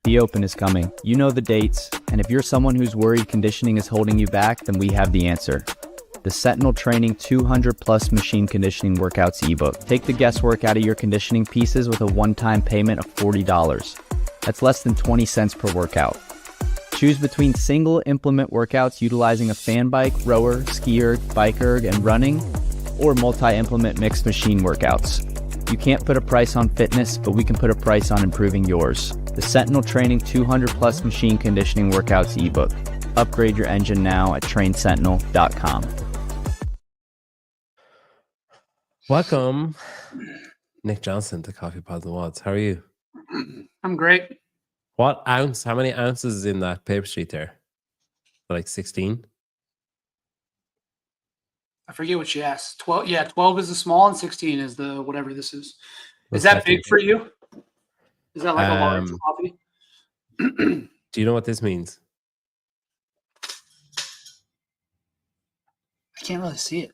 The Open is coming. You know the dates, and if you're someone who's worried conditioning is holding you back, then we have the answer. The Sentinel Training 200+ machine conditioning workouts ebook. Take the guesswork out of your conditioning pieces with a one-time payment of $40. That's less than 20 cents per workout. Choose between single implement workouts utilizing a fan bike, rower, ski erg, bike erg, and running, or multi-implement mixed machine workouts. You can't put a price on fitness, but we can put a price on improving yours. The Sentinel Training 200+ machine conditioning workouts ebook. Upgrade your engine now at trainsentinel.com. Welcome, Nick Johnston to Coffee Pods and Wads. How are you? I'm great. What ounce? How many ounces is in that paper sheet there? Like 16? I forget what she asked. 12. Yeah, 12 is the small and 16 is the whatever this is. What's Is that that big for? for you? Is that like a large coffee? Do you know what this means? I can't really see it.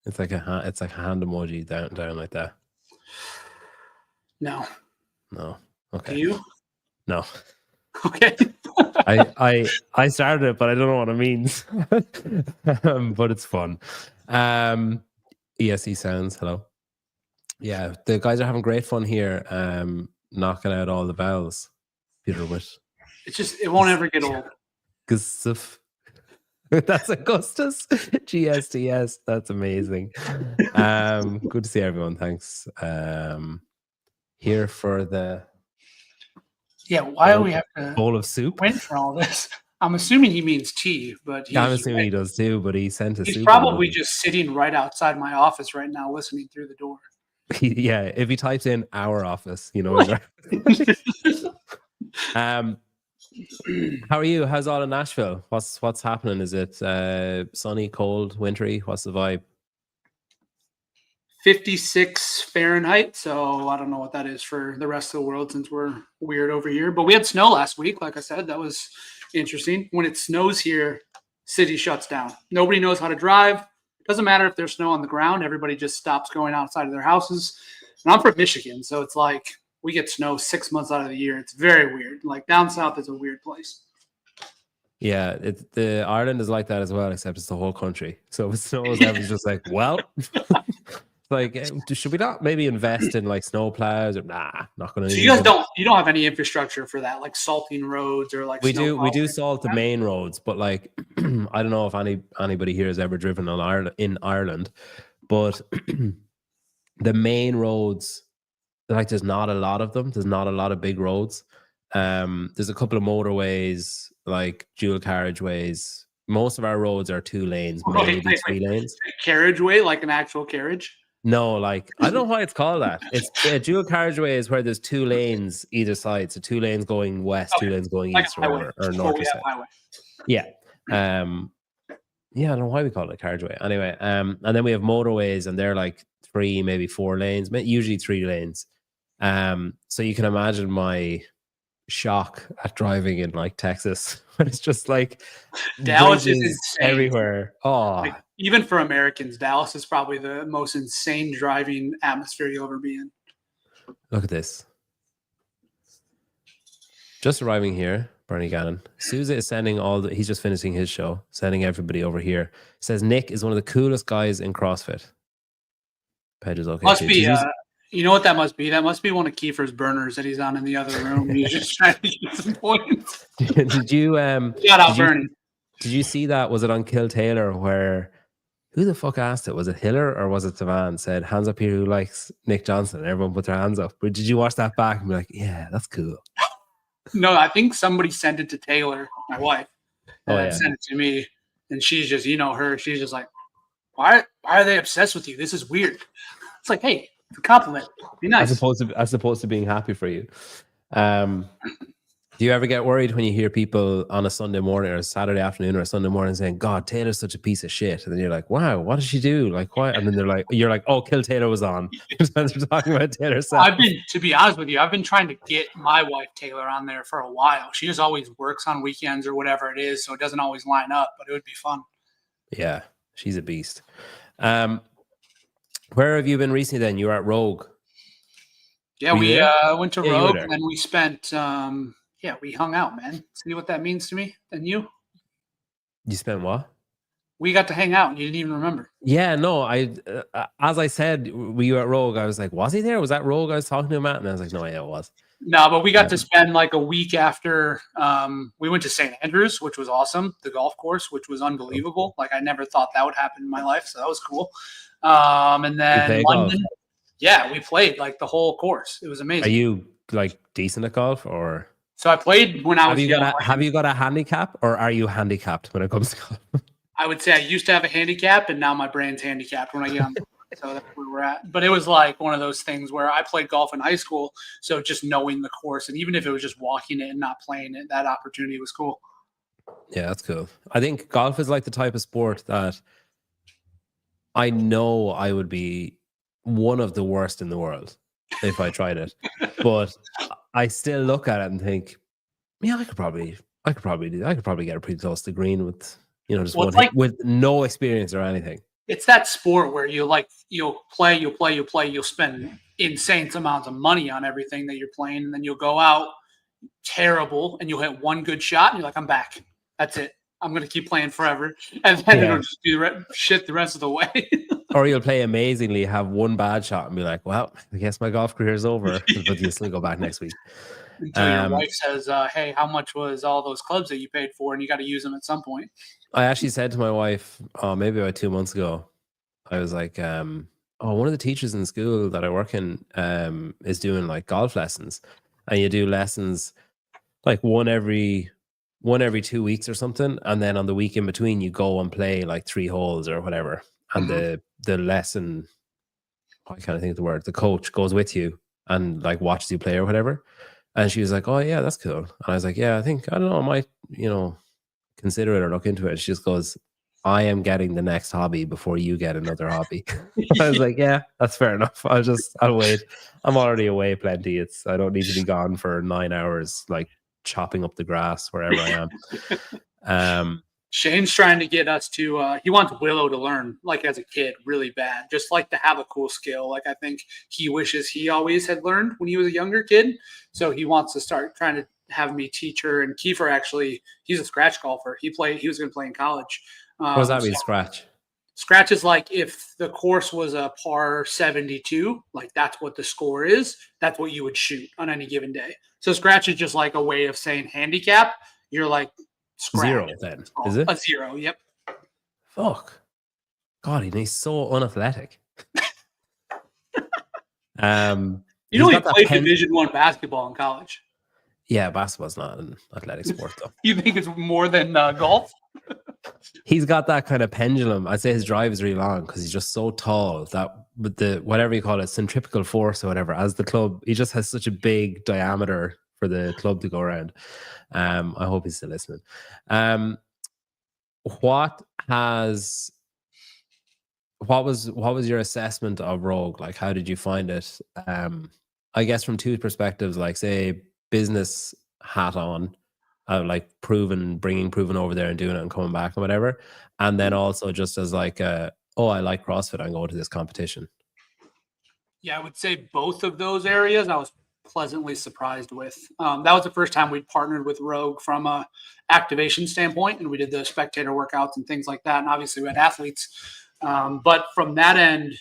It's like a hand emoji down like that. No. Okay. Do you? No. Okay. I started it, but I don't know what it means. But it's fun. ESE sounds. Hello. Yeah, the guys are having great fun here. Knocking out all the bells. Peter Witt. It won't ever get old. Gustav. That's Augustus. GSTS. That's amazing. Good to see everyone. Thanks. Here for the why do we have to bowl of soup? win for all this? I'm assuming he means tea, but I'm assuming he does too, but he sent a soup. He's probably just sitting right outside my office right now, listening through the door. Yeah, if he types in our office, you know. How are you? How's all in Nashville? What's happening? Is it sunny, cold, wintry? What's the vibe? 56 Fahrenheit, so I don't know what that is for the rest of the world since we're weird over here. But we had snow last week, like I said. That was interesting. When it snows here, city shuts down. Nobody knows how to drive. Doesn't matter if there's snow on the ground. Everybody just stops going outside of their houses. And I'm from Michigan, so it's like we get snow 6 months out of the year. It's very weird. Like down south is a weird place. Yeah, the Ireland is like that as well, except it's the whole country. So if it snows, everyone's just like, well, like, should we not maybe invest in like snow plows? Or nah, not going to. So you guys don't have any infrastructure for that, like salting roads or like. We do salt the main roads, but like I don't know if anybody here has ever driven in Ireland, but the main roads, like there's not a lot of them. There's not a lot of big roads. There's a couple of motorways, like dual carriageways. Most of our roads are 2 lanes, maybe 3 lanes. Carriageway, like an actual carriage? No, like I don't know why it's called that. It's a dual carriageway is where there's 2 lanes either side. So 2 lanes going west, 2 lanes going east, or north or south. Yeah. Yeah, I don't know why we call it a carriageway. Anyway, and then we have motorways, and they're like 3, maybe 4 lanes, usually 3 lanes. So you can imagine my shock at driving in like Texas when it's just like Dallas is insane everywhere. Oh, like, even for Americans, Dallas is probably the most insane driving atmosphere you'll ever be in. Look at this. Just arriving here, Bernie Gannon. Sousa is sending he's just finishing his show, sending everybody over here. Says Nick is one of the coolest guys in CrossFit. Page is okay. Must be you know what that must be? That must be one of Kiefer's burners that he's on in the other room. He's just trying to get some points. Did you shout out Bernie? Did you see that? Was it on Kill Taylor where who the fuck asked it? Was it Hiller or was it Savan? Said hands up here who likes Nick Johnston, and everyone put their hands up. But did you watch that back and be like, yeah, that's cool? No, I think somebody sent it to Taylor, my wife, and sent it to me, and she's just, her, she's just like, why are they obsessed with you? This is weird. It's like, hey, it's a compliment. Be nice. As opposed to being happy for you. Do you ever get worried when you hear people on a Sunday morning or a Saturday afternoon or a Sunday morning saying, God, Taylor's such a piece of shit? And then you're like, wow, what did she do? Like, why? And then you're like, oh, Kill Taylor was on. They're talking about Taylor. To be honest with you, I've been trying to get my wife Taylor on there for a while. She just always works on weekends or whatever it is, so it doesn't always line up, but it would be fun. Yeah, she's a beast. Where have you been recently then? You were at Rogue. Yeah, Were you we there? went to Yeah, you were Rogue, there. and then we spent we hung out, man. See what that means to me? And you? You spent what? We got to hang out, and you didn't even remember. Yeah, no, as I said, we were at Rogue. I was like, was he there? Was that Rogue I was talking to him at? And I was like, no, yeah, it was. No, but we got to spend like a week after we went to St. Andrews, which was awesome. The golf course, which was unbelievable. Like I never thought that would happen in my life, so that was cool. And then London. Golf? Yeah, we played like the whole course. It was amazing. Are you like decent at golf, or? So I played when I was young. Have you got a handicap, or are you handicapped when it comes to golf? I would say I used to have a handicap, and now my brain's handicapped when I get on. So that's where we're at. But it was like one of those things where I played golf in high school. So just knowing the course, and even if it was just walking it and not playing it, that opportunity was cool. Yeah, that's cool. I think golf is like the type of sport that I know I would be one of the worst in the world if I tried it. But I still look at it and think, yeah, I could probably get a pretty close to green with, just one hit, with no experience or anything. It's that sport where you'll play, you'll spend insane amounts of money on everything that you're playing, and then you'll go out terrible and you'll hit one good shot and you're like, I'm back. That's it. I'm going to keep playing forever. And then it'll just do shit the rest of the way. Or you'll play amazingly, have one bad shot and be like, well, I guess my golf career is over, but you'll still go back next week. Until your wife says, hey, how much was all those clubs that you paid for? And you got to use them at some point. I actually said to my wife, maybe about 2 months ago, I was like, one of the teachers in school that I work in is doing like golf lessons. And you do lessons like one every 2 weeks or something. And then on the week in between, you go and play like 3 holes or whatever. And the lesson, I can't think of the word, the coach goes with you and like watches you play or whatever. And she was like, oh yeah, that's cool. And I was like, yeah, I don't know, I might, consider it or look into it. She just goes, I am getting the next hobby before you get another hobby. I was like, yeah, that's fair enough. I'll wait. I'm already away plenty. I don't need to be gone for 9 hours, like chopping up the grass wherever I am. Shane's trying to get us to, he wants Willow to learn, like as a kid, really bad, just like to have a cool skill. Like I think he wishes he always had learned when he was a younger kid. So he wants to start trying to have me teach her. And Kiefer actually, he's a scratch golfer. He was going to play in college. What does that mean, scratch? Scratch is like if the course was a par 72, like that's what the score is. That's what you would shoot on any given day. So scratch is just like a way of saying handicap. You're like, scratch. Zero then, is it? A zero, yep. Fuck. God, he's so unathletic. You know he played Division I basketball in college. Yeah, basketball's not an athletic sport though. You think it's more than golf? He's got that kind of pendulum. I'd say his drive is really long because he's just so tall that with the whatever you call it, centrifugal force or whatever, as the club, he just has such a big diameter for the club to go around. I hope he's still listening. What was your assessment of Rogue? Like, how did you find it? I guess from 2 perspectives, like say business hat on, like bringing proven over there and doing it and coming back and whatever, and then also just as like I like CrossFit, I'm going to this competition. Yeah, I would say both of those areas I was pleasantly surprised with. That was the first time we'd partnered with Rogue from a activation standpoint, and we did the spectator workouts and things like that, and obviously we had athletes, but from that end,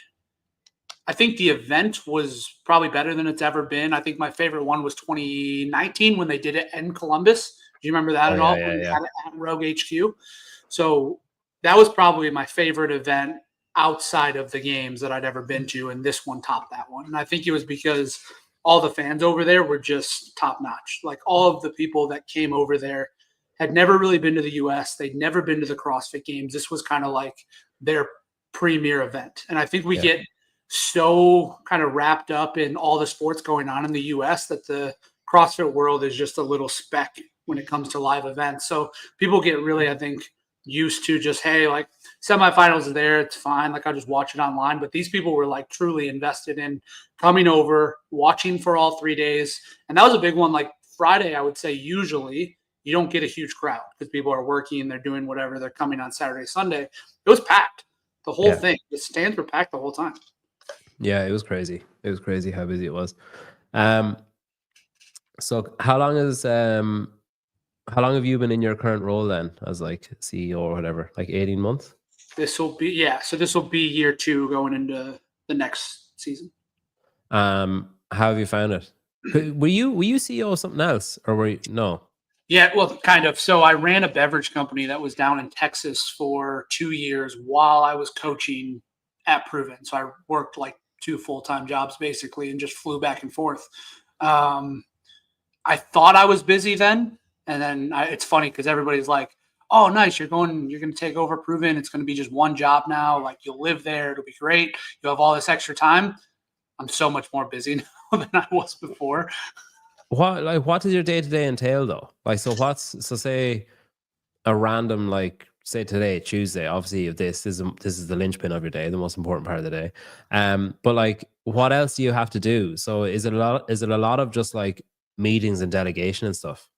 I think the event was probably better than it's ever been. I think my favorite one was 2019 when they did it in Columbus. Do you remember that at all? Yeah. At Rogue HQ. So that was probably my favorite event outside of the games that I'd ever been to, and this one topped that one. And I think it was because all the fans over there were just top notch. Like all of the people that came over there had never really been to the US. They'd never been to the CrossFit Games. This was kind of like their premier event. And I think we get so kind of wrapped up in all the sports going on in the US that the CrossFit world is just a little speck when it comes to live events. So people get really, I think, used to just, hey, like semifinals are there, it's fine. Like I'll just watch it online. But these people were like truly invested in coming over, watching for all 3 days. And that was a big one. Like Friday, I would say usually you don't get a huge crowd because people are working, they're doing whatever, they're coming on Saturday, Sunday. It was packed. The whole thing, the stands were packed the whole time. Yeah, it was crazy. It was crazy how busy it was. So how long have you been in your current role then, as like CEO or whatever? Like 18 months? So this will be year 2 going into the next season. How have you found it? Were you CEO of something else, or were you no? Yeah, well, kind of. So I ran a beverage company that was down in Texas for 2 years while I was coaching at PRVN. So I worked like 2 full-time jobs basically and just flew back and forth. I thought I was busy then, and then it's funny because everybody's like, "Oh, nice, you're going to take over PRVN. It's going to be just one job now. Like you'll live there. It'll be great. You'll have all this extra time." I'm so much more busy now than I was before. What does your day-to-day entail though? Like, so say a random, like, say today, Tuesday, obviously if this is the linchpin of your day, the most important part of the day. But like, what else do you have to do? So is it a lot of just like meetings and delegation and stuff?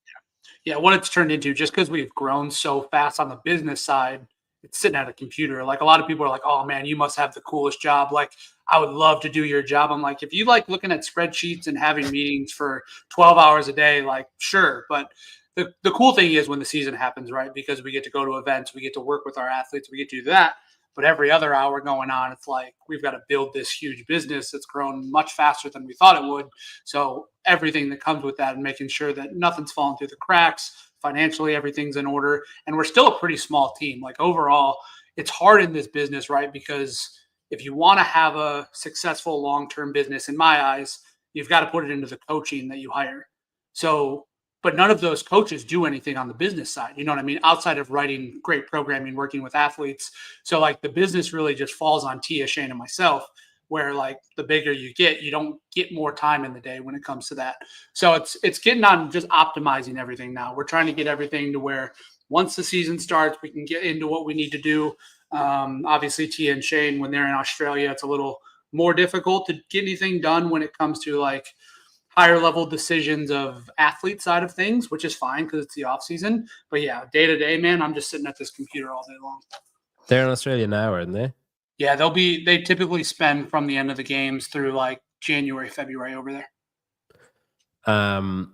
Yeah, what it's turned into, just because we've grown so fast on the business side, it's sitting at a computer. Like a lot of people are like, "Oh man, you must have the coolest job. Like I would love to do your job." I'm like, if you like looking at spreadsheets and having meetings for 12 hours a day, like sure. But the cool thing is when the season happens, right? Because we get to go to events, we get to work with our athletes, we get to do that. But every other hour going on, it's like we've got to build this huge business that's grown much faster than we thought it would. So everything that comes with that and making sure that nothing's falling through the cracks, financially, everything's in order. And we're still a pretty small team. Like overall, it's hard in this business, right? Because if you want to have a successful long-term business, in my eyes, you've got to put it into the coaching that you hire. So, but none of those coaches do anything on the business side. You know what I mean? Outside of writing great programming, working with athletes. So like the business really just falls on Tia, Shane, and myself, where like the bigger you get, you don't get more time in the day when it comes to that. So it's getting on just optimizing everything now. We're trying to get everything to where once the season starts, we can get into what we need to do. Obviously, Tia and Shane, when they're in Australia, it's a little more difficult to get anything done when it comes to like higher level decisions of athlete side of things, which is fine because it's the off season. But yeah, day to day, man, I'm just sitting at this computer all day long. They're in Australia now, aren't they? Yeah, they typically spend from the end of the games through like January, February over there. And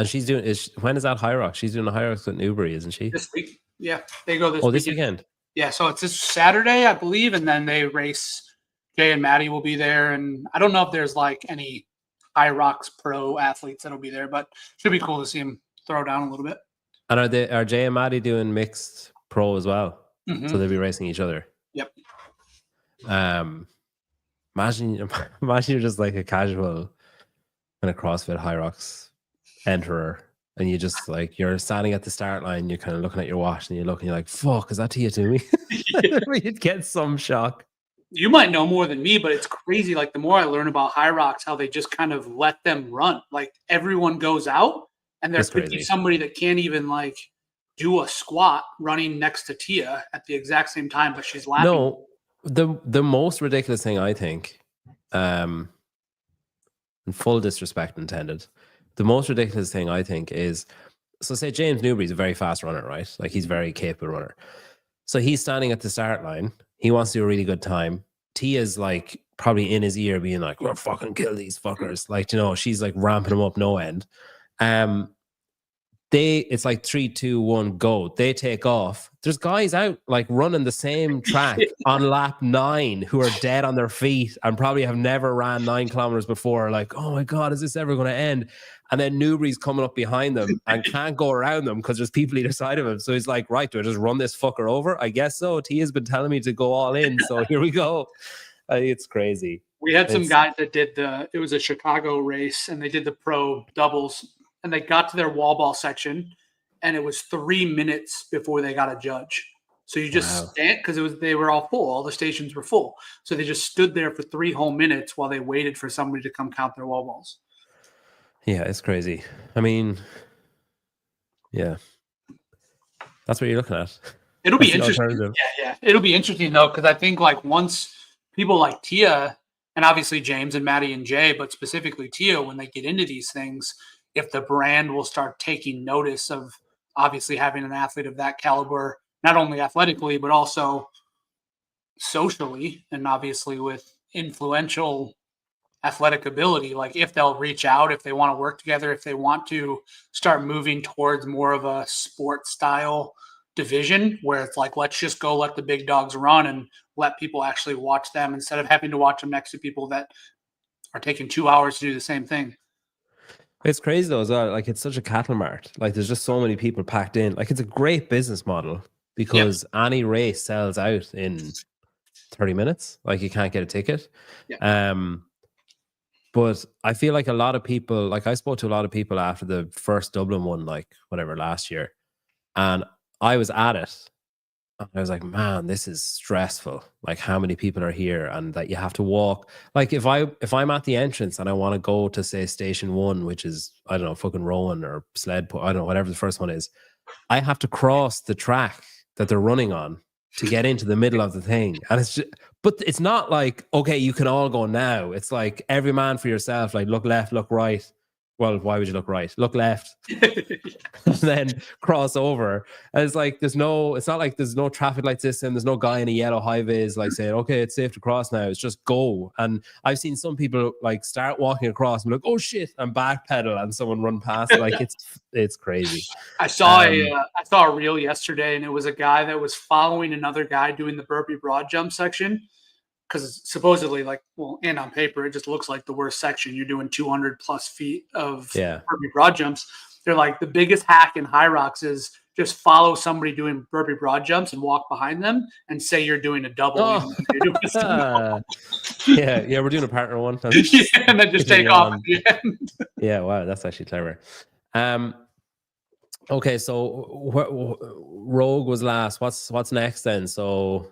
she's doing when is that Hyrox? She's doing a Hyrox with Newbury, isn't she? This week. Yeah, they go this this weekend. Yeah, so it's this Saturday, I believe, and then they race. Jay and Maddie will be there, and I don't know if there's like any Hyrox pro athletes that'll be there, but should be cool to see them throw down a little bit. And are Jay and Maddie doing mixed pro as well? Mm-hmm. So they'll be racing each other. Yep. Imagine you're just like a casual kind of CrossFit Hyrox enterer, and you just like you're standing at the start line, you're kind of looking at your watch, and you're like, "Fuck, is that Tia to me?" You'd get some shock. You might know more than me, but it's crazy. Like the more I learn about Hyrox, how they just kind of let them run. Like everyone goes out, and there could be somebody that can't even like do a squat running next to Tia at the exact same time, but she's laughing. No, the most ridiculous thing I think, and full disrespect intended, the most ridiculous thing I think is, so say James Newbury's a very fast runner, right? Like he's a very capable runner. So he's standing at the start line. He wants to do a really good time. Tia's like probably in his ear being like, "We're fucking kill these fuckers." Like, you know, she's like ramping them up no end. It's like 3, 2, 1, go. They take off. There's guys out like running the same track on lap 9 who are dead on their feet and probably have never ran 9 kilometers before. Like, oh my God, is this ever going to end? And then Newbury's coming up behind them and can't go around them because there's people either side of him. So he's like, right, do I just run this fucker over? I guess so. Tia's been telling me to go all in. So here we go. It's crazy. We had some guys that did it was a Chicago race, and they did the pro doubles, and they got to their wall ball section, and it was 3 minutes before they got a judge. So you just stand, because they were all full. All the stations were full. So they just stood there for 3 whole minutes while they waited for somebody to come count their wall balls. Yeah, it's crazy. I mean, yeah. That's what you're looking at. It'll be interesting. Yeah. It'll be interesting, though, because I think like once people like Tia, and obviously James and Maddie and Jay, but specifically Tia, when they get into these things, if the brand will start taking notice of obviously having an athlete of that caliber, not only athletically, but also socially, and obviously with influential athletic ability, like if they'll reach out, if they want to work together, if they want to start moving towards more of a sport style division where it's like, let's just go let the big dogs run and let people actually watch them instead of having to watch them next to people that are taking 2 hours to do the same thing. It's crazy though as well. Like it's such a cattle mart. Like there's just so many people packed in. Like it's a great business model because any race sells out in 30 minutes. Like you can't get a ticket. But I feel like a lot of people, like I spoke to a lot of people after the first Dublin one, like whatever last year, and I was at it. And I was like, man, this is stressful. Like how many people are here and that you have to walk. Like if I'm at the entrance and I want to go to say station 1, which is, I don't know, fucking Rowan or sled put, I don't know, whatever the first one is, I have to cross the track that they're running on to get into the middle of the thing. And it's just, but it's not like, okay, you can all go now. It's like every man for yourself, like look left, look right. Well, why would you look right? Look left. And then cross over. And it's like it's not like there's no traffic light system. There's no guy in a yellow high vis like saying, okay, it's safe to cross now. It's just go. And I've seen some people like start walking across and be like, oh shit, and backpedal and someone run past. Like it's crazy. I saw a reel yesterday, and it was a guy that was following another guy doing the burpee broad jump section. Because supposedly, like, well, and on paper, it just looks like the worst section. You're doing 200 plus feet of burpee broad jumps. They're like, the biggest hack in Hyrox is just follow somebody doing burpee broad jumps and walk behind them and say you're doing a double. Yeah, we're doing a partner one. And then just take off at the end. Yeah, wow, that's actually clever. Okay, so Rogue was last. What's next then? So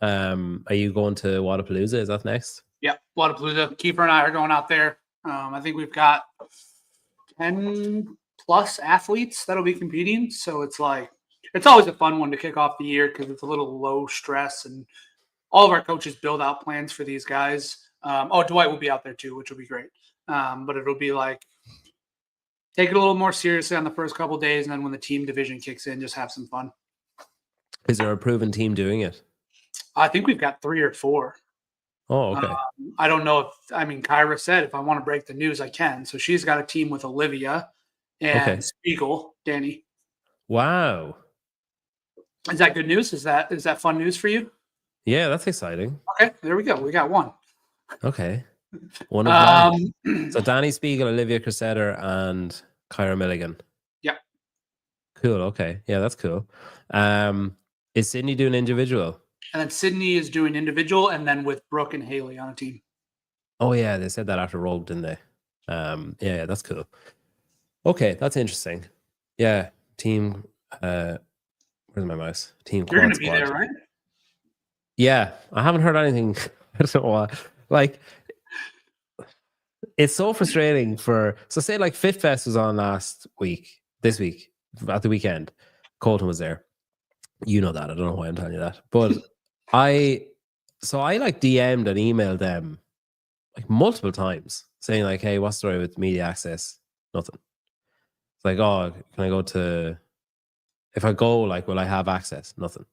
are you going to Wadapalooza? Is that next? Yeah, Wadapalooza. Kiefer and I are going out there. I think we've got 10 plus athletes that'll be competing. So it's like, it's always a fun one to kick off the year because it's a little low stress and all of our coaches build out plans for these guys. Dwight will be out there too, which will be great. But it'll be like, take it a little more seriously on the first couple of days. And then when the team division kicks in, just have some fun. Is there a proven team doing it? I think we've got 3 or 4. Oh, okay. I don't know Kyra said if I want to break the news, I can. So she's got a team with Olivia and Spiegel, Danny. Wow. Is that good news? Is that fun news for you? Yeah, that's exciting. Okay, there we go. We got one. Okay. One of so Danny Spiegel, Olivia Crusader, and Kyra Milligan. Yeah. Cool. Okay. Yeah, that's cool. Is Sydney doing individual? And then Sydney is doing individual, and then with Brooke and Haley on a team. Oh yeah, they said that after Rogue, didn't they? Yeah, that's cool. Okay, that's interesting. Yeah, team. Where's my mouse? Team. You're going to be there, right? Yeah, I haven't heard anything. I don't know why. Like, it's so frustrating so say like Fit Fest was on this week, at the weekend. Colton was there. You know that. I don't know why I'm telling you that. But I like DM'd and emailed them like multiple times saying like, hey, what's the story with media access? Nothing. It's like, oh, can I go to, if I go, like, will I have access? Nothing.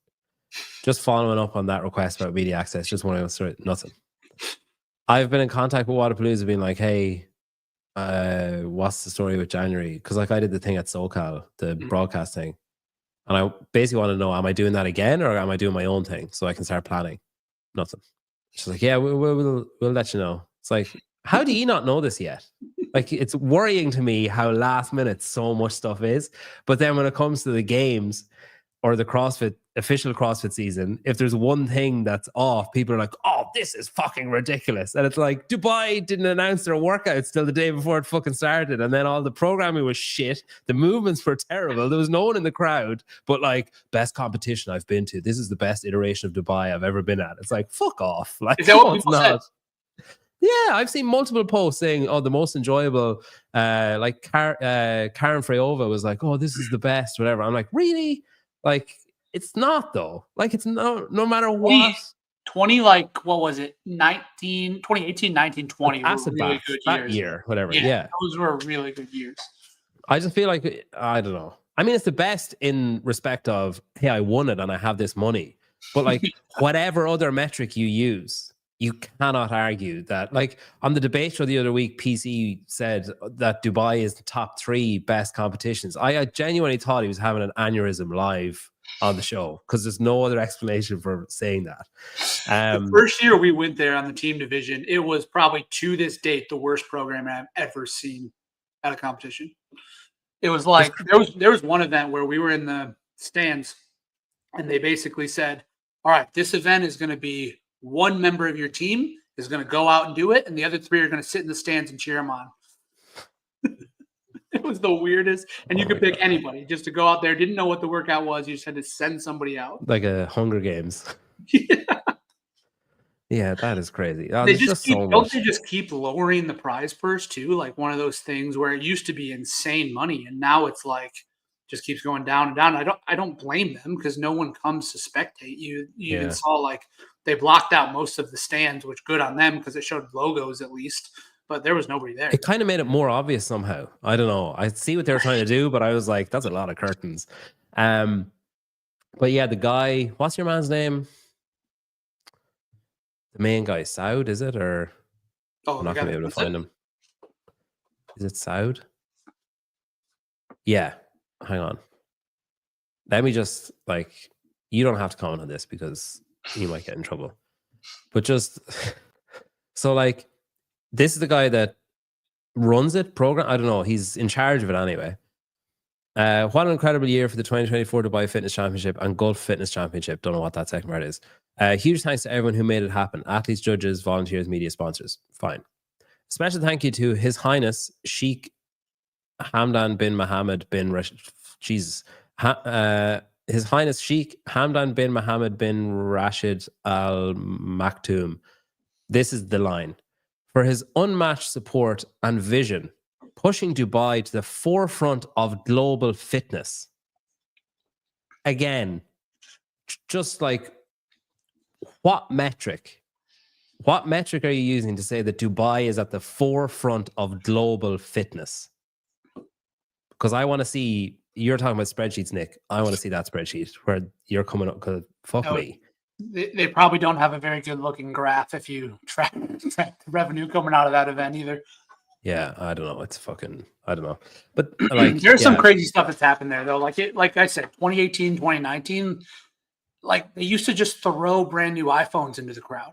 Just following up on that request about media access, just wondering what's the story. Nothing. I've been in contact with Wadapalooza being like, hey, what's the story with January? Because like I did the thing at SoCal, the broadcast thing. And I basically want to know, am I doing that again or am I doing my own thing so I can start planning? Nothing. She's like, yeah, we'll let you know. It's like, how do you not know this yet? Like, it's worrying to me how last minute so much stuff is. But then when it comes to the games or the official CrossFit season, if there's one thing that's off, people are like, oh, this is fucking ridiculous. And it's like, Dubai didn't announce their workouts till the day before it fucking started. And then all the programming was shit. The movements were terrible. There was no one in the crowd, but like, best competition I've been to. This is the best iteration of Dubai I've ever been at. It's like, fuck off. Like, is that what people said? Yeah, I've seen multiple posts saying, oh, the most enjoyable, like Karen Freyova was like, oh, this is the best, whatever. I'm like, really? Like, it's not though. Like, it's no matter what. 20, like, what was it? 2018, 19, 20 were really good years. Year, whatever. Yeah. Those were really good years. I just feel like, I don't know. I mean, it's the best in respect of, hey, I won it and I have this money. But like, whatever other metric you use, you cannot argue that. Like on the debate show the other week, PC said that Dubai is the top 3 best competitions. I genuinely thought he was having an aneurysm live on the show because there's no other explanation for saying that. The first year we went there on the team division, it was probably to this date the worst program I've ever seen at a competition. It was like there was one event where we were in the stands and they basically said, all right, this event is going to be one member of your team is going to go out and do it, and the other 3 are going to sit in the stands and cheer him on. It was the weirdest. And you could pick anybody just to go out there. Didn't know what the workout was. You just had to send somebody out. Like a Hunger Games. Yeah, that is crazy. They just keep lowering the prize purse too? Like one of those things where it used to be insane money, and now it's like just keeps going down and down. I don't blame them because no one comes to spectate. You even saw like they blocked out most of the stands, which good on them because it showed logos at least, but there was nobody there. It kind of made it more obvious somehow. I don't know. I see what they were trying to do, but I was like, that's a lot of curtains. But yeah, the guy, what's your man's name? The main guy, Saud, is it? Or I'm not going to be able to find him. Is it Saud? Yeah. Hang on. Let me just, like, you don't have to comment on this because you might get in trouble. But just, so like, this is the guy that runs it, program. I don't know. He's in charge of it anyway. What an incredible year for the 2024 Dubai Fitness Championship and Gulf Fitness Championship. Don't know what that second part is. Huge thanks to everyone who made it happen. Athletes, judges, volunteers, media sponsors. Fine. Special thank you to His Highness Sheikh Hamdan bin Mohammed bin Rashid. Jesus. His Highness Sheikh Hamdan bin Mohammed bin Rashid Al Maktoum. This is the line. For his unmatched support and vision, pushing Dubai to the forefront of global fitness. Again, just like, what metric? What metric are you using to say that Dubai is at the forefront of global fitness? Because I want to see, you're talking about spreadsheets, Nick. I want to see that spreadsheet where you're coming up, because fuck me. They probably don't have a very good looking graph if you track the revenue coming out of that event either. Yeah, I don't know. It's fucking, I don't know. But like, there's some crazy stuff that's happened there though. Like I said, 2018, 2019, like they used to just throw brand new iPhones into the crowd.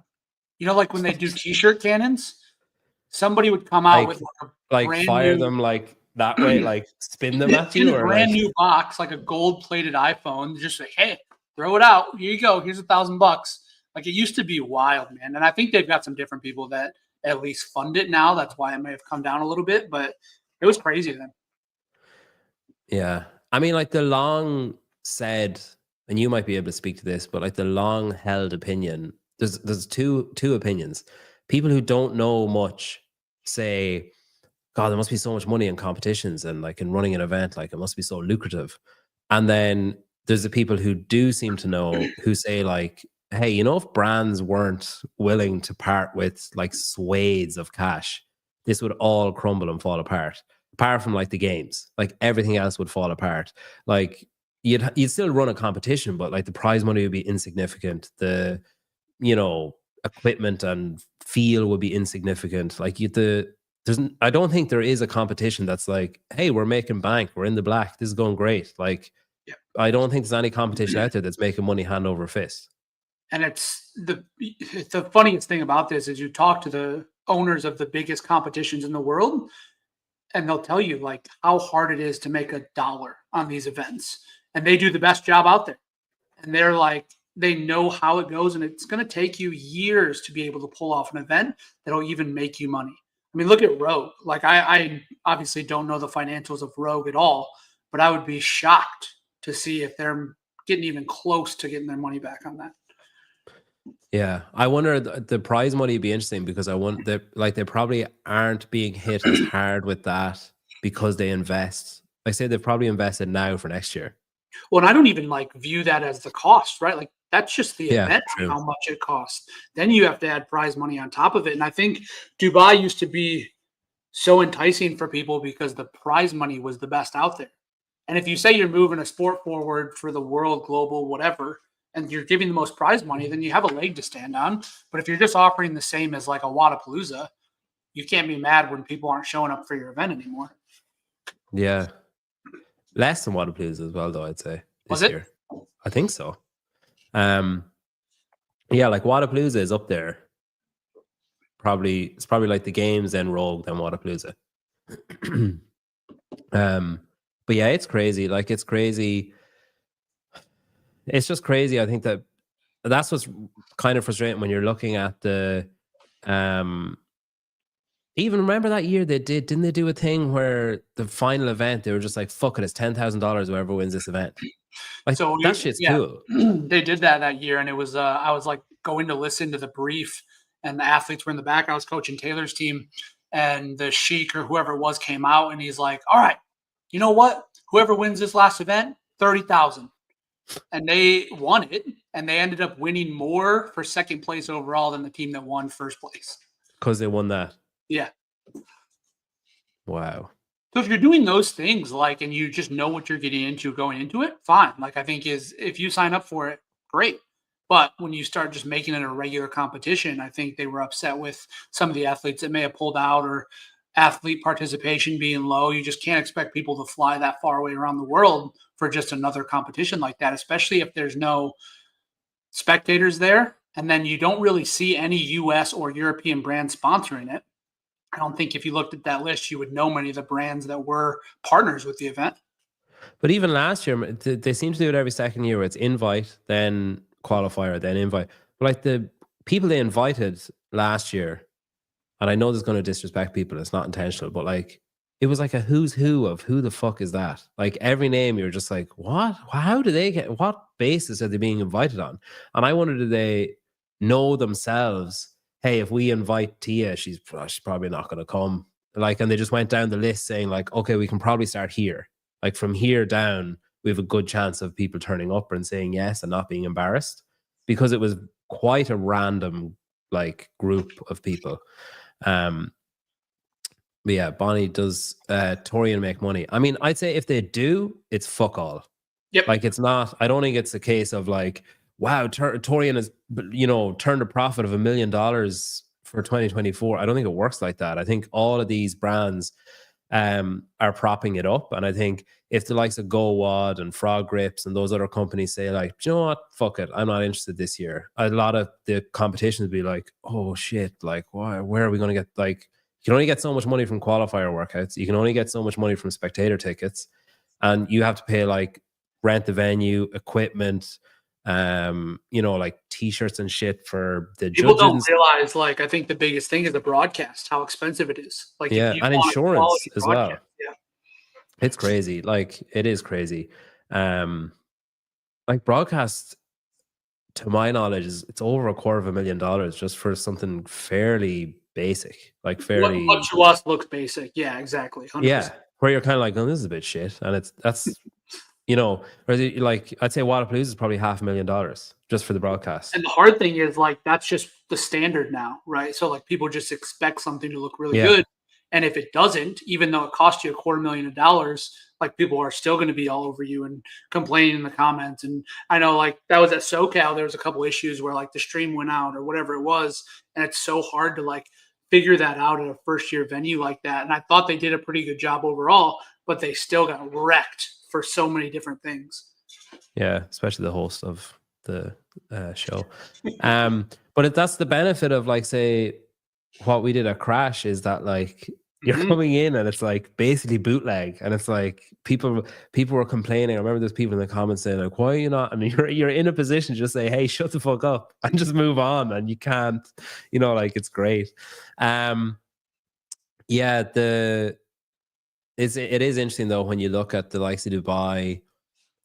You know, like when they do t-shirt cannons, somebody would come out with like fire them like that way, like spin them at you, or a brand new box, like a gold-plated iPhone. Just like, hey, throw it out. Here you go. Here's $1,000. Like it used to be wild, man. And I think they've got some different people that at least fund it now. That's why it may have come down a little bit, but it was crazy then. Yeah. I mean, like the long said, and you might be able to speak to this, but like the long held opinion, there's two opinions. People who don't know much say, God, there must be so much money in competitions and like in running an event, like it must be so lucrative. And then there's the people who do seem to know, who say like, hey, you know, if brands weren't willing to part with like swathes of cash, this would all crumble and fall apart. Apart from like the games, like everything else would fall apart. Like you'd still run a competition, but like the prize money would be insignificant. The, you know, equipment and feel would be insignificant. Like I don't think there is a competition that's like, hey, we're making bank, we're in the black, this is going great. Like, I don't think there's any competition out there that's making money hand over fist. And it's the funniest thing about this is you talk to the owners of the biggest competitions in the world, and they'll tell you like how hard it is to make $1 on these events. And they do the best job out there. And they're like, they know how it goes, and it's going to take you years to be able to pull off an event that'll even make you money. I mean, look at Rogue. Like I obviously don't know the financials of Rogue at all, but I would be shocked to see if they're getting even close to getting their money back on that. Yeah, I wonder the prize money would be interesting because I want that, like they probably aren't being hit as hard with that because they invest. I say they've probably invested now for next year. Well, and I don't even like view that as the cost, right? Like that's just the event, true. How much it costs. Then you have to add prize money on top of it. And I think Dubai used to be so enticing for people because the prize money was the best out there. And if you say you're moving a sport forward for the world, global, whatever, and you're giving the most prize money, then you have a leg to stand on. But if you're just offering the same as like a Wadapalooza, you can't be mad when people aren't showing up for your event anymore. Yeah. Less than Wadapalooza as well, though, I'd say, this year. I think so. Yeah, like Wadapalooza is up there. It's probably like the games, then Rogue, then Wadapalooza. But yeah, it's crazy. Like, it's crazy. It's just crazy. I think that's what's kind of frustrating when you're looking at the even remember that year didn't they do a thing where the final event they were just like, fuck it, it's $10,000 whoever wins this event. Like, so that shit's cool. They did that year, and it was I was like going to listen to the brief, and the athletes were in the back. I was coaching Taylor's team, and the Sheik or whoever it was came out, and he's like, all right, you know what? Whoever wins this last event, 30,000. And they won it, and they ended up winning more for second place overall than the team that won first place. Because they won that. Yeah. Wow. So if you're doing those things, like, and you just know what you're getting into going into it, fine. Like, I think if you sign up for it, great. But when you start just making it a regular competition, I think they were upset with some of the athletes that may have pulled out or athlete participation being low. You just can't expect people to fly that far away around the world for just another competition like that, especially if there's no spectators there. And then you don't really see any US or European brands sponsoring it. I don't think if you looked at that list, you would know many of the brands that were partners with the event. But even last year, they seem to do it every second year where it's invite, then qualifier, then invite. But like the people they invited last year, and I know this is going to disrespect people, it's not intentional, but like it was like a who's who of who the fuck is that? Like every name, you're just like, what? How do they get, what basis are they being invited on? And I wonder, do they know themselves, hey, if we invite Tia, she's probably not going to come. Like, and they just went down the list saying like, okay, we can probably start here. Like from here down, we have a good chance of people turning up and saying yes and not being embarrassed, because it was quite a random like group of people. But yeah, Bonnie, does Torian make money? I mean, I'd say if they do, it's fuck all. Yep. Like it's not, I don't think it's a case of like, wow, Torian has, turned a profit of $1 million for 2024. I don't think it works like that. I think all of these brands are propping it up. And I think if the likes of GoWad and Frog Grips and those other companies say like, you know what, fuck it, I'm not interested this year, a lot of the competition would be like, oh shit, like where are we going to get, like, you can only get so much money from qualifier workouts. You can only get so much money from spectator tickets, and you have to pay like rent the venue, equipment, like t-shirts and shit for the people judges. Don't realize, like, I think the biggest thing is the broadcast, how expensive it is. Like, yeah, and insurance as well. Yeah, it's crazy. Like, it is crazy. Like broadcast, to my knowledge, it's over $250,000 just for something fairly basic. Like fairly, what to us looks basic. Yeah, exactly. 100%. Yeah, where you're kind of like, oh, this is a bit shit, and that's. Like I'd say Wadapalooza is probably $500,000 just for the broadcast. And the hard thing is, like, that's just the standard now, right? So like people just expect something to look really good. And if it doesn't, even though it cost you $250,000, like people are still going to be all over you and complaining in the comments. And I know, like, that was at SoCal, there was a couple issues where like the stream went out or whatever it was. And it's so hard to like figure that out at a first year venue like that. And I thought they did a pretty good job overall, but they still got wrecked for so many different things. Yeah, especially the host of the show. But that's the benefit of, like, say, what we did at Crash is that, like, you're coming in and it's like basically bootleg, and it's like people were complaining. I remember there's people in the comments saying like, why are you not? And you're in a position to just say, hey, shut the fuck up and just move on, and you can't, like, it's great. It is interesting though when you look at the likes of Dubai.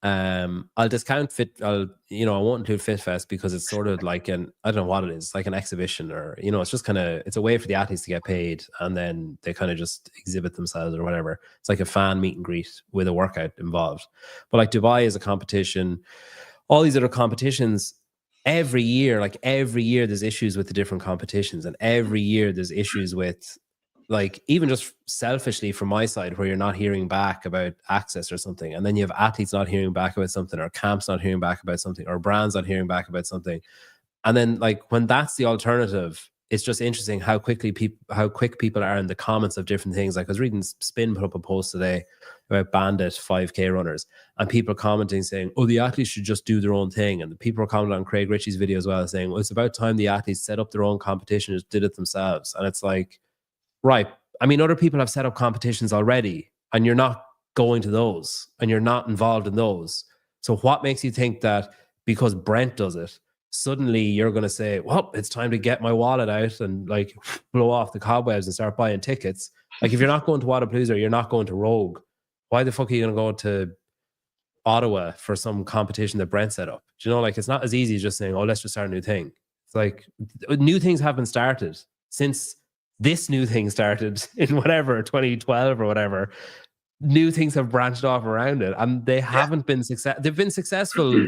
I'll discount I won't include FitFest because it's sort of like I don't know what it is, like an exhibition, or it's just kind of, it's a way for the athletes to get paid, and then they kind of just exhibit themselves or whatever. It's like a fan meet and greet with a workout involved. But like Dubai is a competition. All these other competitions, every year there's issues with the different competitions, and every year there's issues with like even just selfishly from my side, where you're not hearing back about access or something, and then you have athletes not hearing back about something, or camps not hearing back about something, or brands not hearing back about something. And then like when that's the alternative, it's just interesting how quick people are in the comments of different things. Like I was reading Spin put up a post today about Bandit 5K runners, and people commenting saying, oh, the athletes should just do their own thing. And the people are commenting on Craig Ritchie's video as well, saying, well, it's about time the athletes set up their own competition, just did it themselves. And it's like, right. I mean, other people have set up competitions already, and you're not going to those, and you're not involved in those. So what makes you think that because Brent does it, suddenly you're going to say, well, it's time to get my wallet out and like blow off the cobwebs and start buying tickets? Like if you're not going to Wadapalooza, you're not going to Rogue. Why the fuck are you going to go to Ottawa for some competition that Brent set up? Do you know, like it's not as easy as just saying, oh, let's just start a new thing. It's like new things have been started since this new thing started in whatever, 2012 or whatever. New things have branched off around it, and they haven't been successful. They've been successful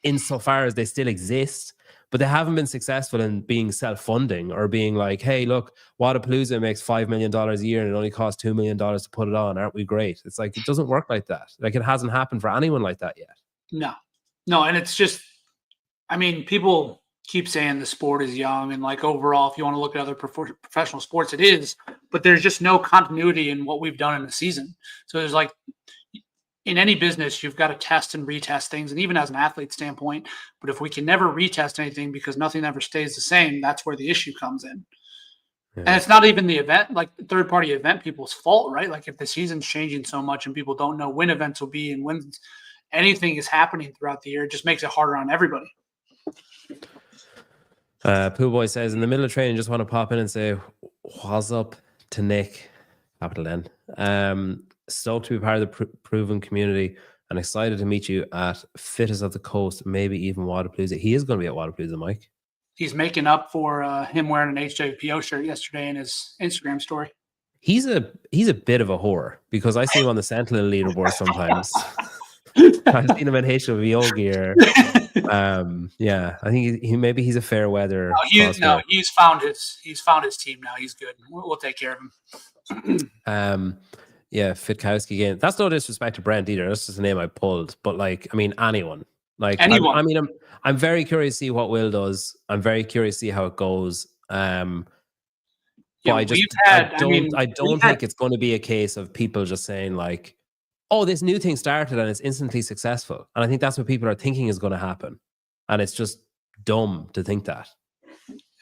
insofar as they still exist, but they haven't been successful in being self-funding or being like, hey, look, Wadapalooza makes $5 million a year and it only costs $2 million to put it on. Aren't we great? It's like, it doesn't work like that. Like it hasn't happened for anyone like that yet. No. And it's just, I mean, people keep saying the sport is young, and like overall, if you want to look at other professional sports, it is, but there's just no continuity in what we've done in the season. So there's like, in any business, you've got to test and retest things, and even as an athlete standpoint. But if we can never retest anything because nothing ever stays the same, that's where the issue comes in. Yeah. And it's not even the event, like the third-party event people's fault, right? Like if the season's changing so much and people don't know when events will be and when anything is happening throughout the year, it just makes it harder on everybody. Pooh Boy says, in the middle of training, just want to pop in and say, what's up to Nick, capital N. Stoked to be part of the Proven community and excited to meet you at Fittest of the Coast, maybe even Wadapalooza. He is going to be at Wadapalooza, Mike. He's making up for him wearing an HWPO shirt yesterday in his Instagram story. He's a bit of a whore, because I see him on the Sentinel leaderboard sometimes. I've seen him in HWPO gear. Yeah, I think he's a fair weather. He's found his team now. He's good. We'll take care of him. Yeah, Fitkowski again. That's no disrespect to Brent either. That's just a name I pulled. But like, I mean, anyone. I'm very curious to see what Will does. I'm very curious to see how it goes. But I don't think it's going to be a case of people just saying like, oh, this new thing started and it's instantly successful. And I think that's what people are thinking is going to happen. And it's just dumb to think that.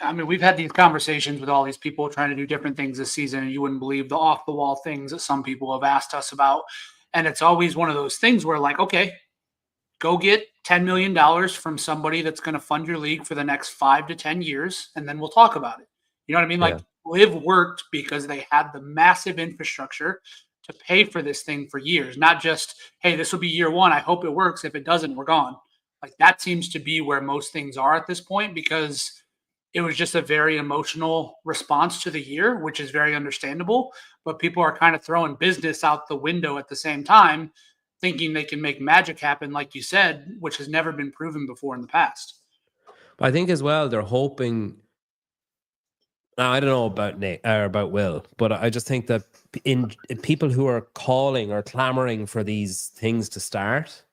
I mean, we've had these conversations with all these people trying to do different things this season, and you wouldn't believe the off-the-wall things that some people have asked us about. And it's always one of those things where, like, okay, go get $10 million from somebody that's going to fund your league for the next 5 to 10 years, and then we'll talk about it. You know what I mean? Like, Live worked because they had the massive infrastructure to pay for this thing for years, not just, hey, this will be year one. I hope it works. If it doesn't, we're gone. Like, that seems to be where most things are at this point, because it was just a very emotional response to the year, which is very understandable. But people are kind of throwing business out the window at the same time, thinking they can make magic happen, like you said, which has never been proven before in the past. I think as well, they're hoping. I don't know about Nick or about Will, but I just think that in people who are calling or clamoring for these things to start,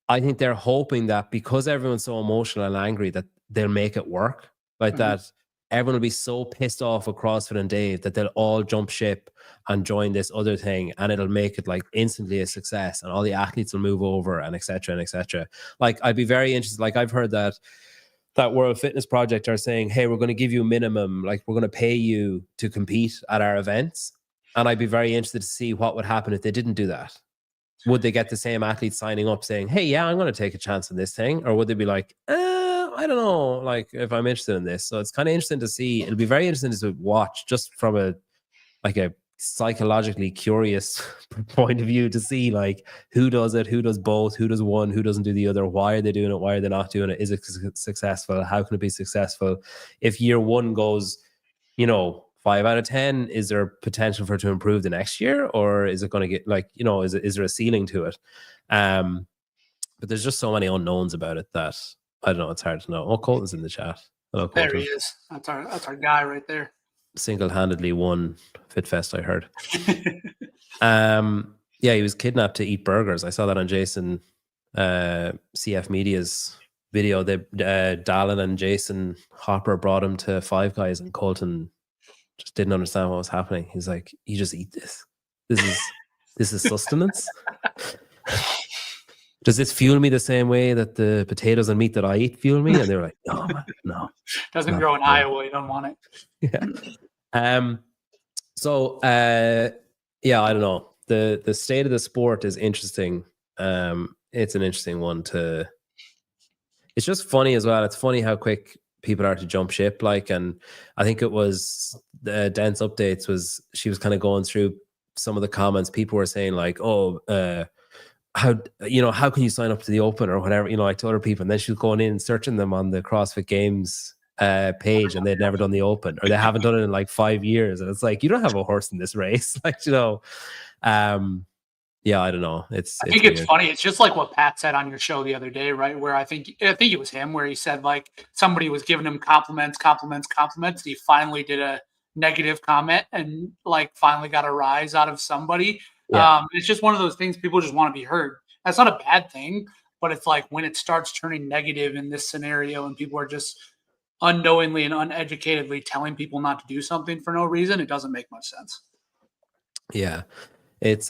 I think they're hoping that because everyone's so emotional and angry that they'll make it work. Like that everyone will be so pissed off with CrossFit and Dave that they'll all jump ship and join this other thing, and it'll make it like instantly a success, and all the athletes will move over, and etc. and etc. Like, I'd be very interested. Like, I've heard that World Fitness Project are saying, hey, we're going to give you a minimum, like we're going to pay you to compete at our events. And I'd be very interested to see what would happen if they didn't do that. Would they get the same athletes signing up saying, hey, yeah, I'm going to take a chance on this thing? Or would they be like, I don't know, like if I'm interested in this. So it's kind of interesting to see. It'll be very interesting to watch just from a psychologically curious point of view, to see like who does it, who does both, who does one, who doesn't do the other, why are they doing it, why are they not doing it, is it successful, how can it be successful? If year one goes, 5 out of 10, is there potential for it to improve the next year, or is it going to get like, is there a ceiling to it? But there's just so many unknowns about it that I don't know, it's hard to know. Oh, Colton's in the chat. Hello, Colton. There he is. That's our guy right there. single-handedly won FitFest, I heard. Yeah, he was kidnapped to eat burgers. I saw that on Jason CF Media's video. Dallin and Jason Hopper brought him to Five Guys, and Colton just didn't understand what was happening. He's like, "You just eat this. This is sustenance. Does this fuel me the same way that the potatoes and meat that I eat fuel me?" And they were like, "No, man, no. Doesn't grow in Iowa. You don't want it." Yeah. So yeah, I don't know. The state of the sport is interesting. It's an interesting one to. It's just funny as well. It's funny how quick people are to jump ship. Like, and I think it was the Dense Updates she was kind of going through some of the comments. People were saying like, "Oh, how can you sign up to the Open or whatever?" Like to other people, and then she was going in and searching them on the CrossFit Games page, and they'd never done the Open, or they haven't done it in like 5 years, and it's like, you don't have a horse in this race. Like, yeah, I don't know. I think it's funny. It's just like what Pat said on your show the other day, right? Where I think it was him, where he said like somebody was giving him compliments. And he finally did a negative comment and like finally got a rise out of somebody. Yeah. It's just one of those things. People just want to be heard. That's not a bad thing, but it's like when it starts turning negative in this scenario and people are just unknowingly and uneducatedly telling people not to do something for no reason, it doesn't make much sense. Yeah, it's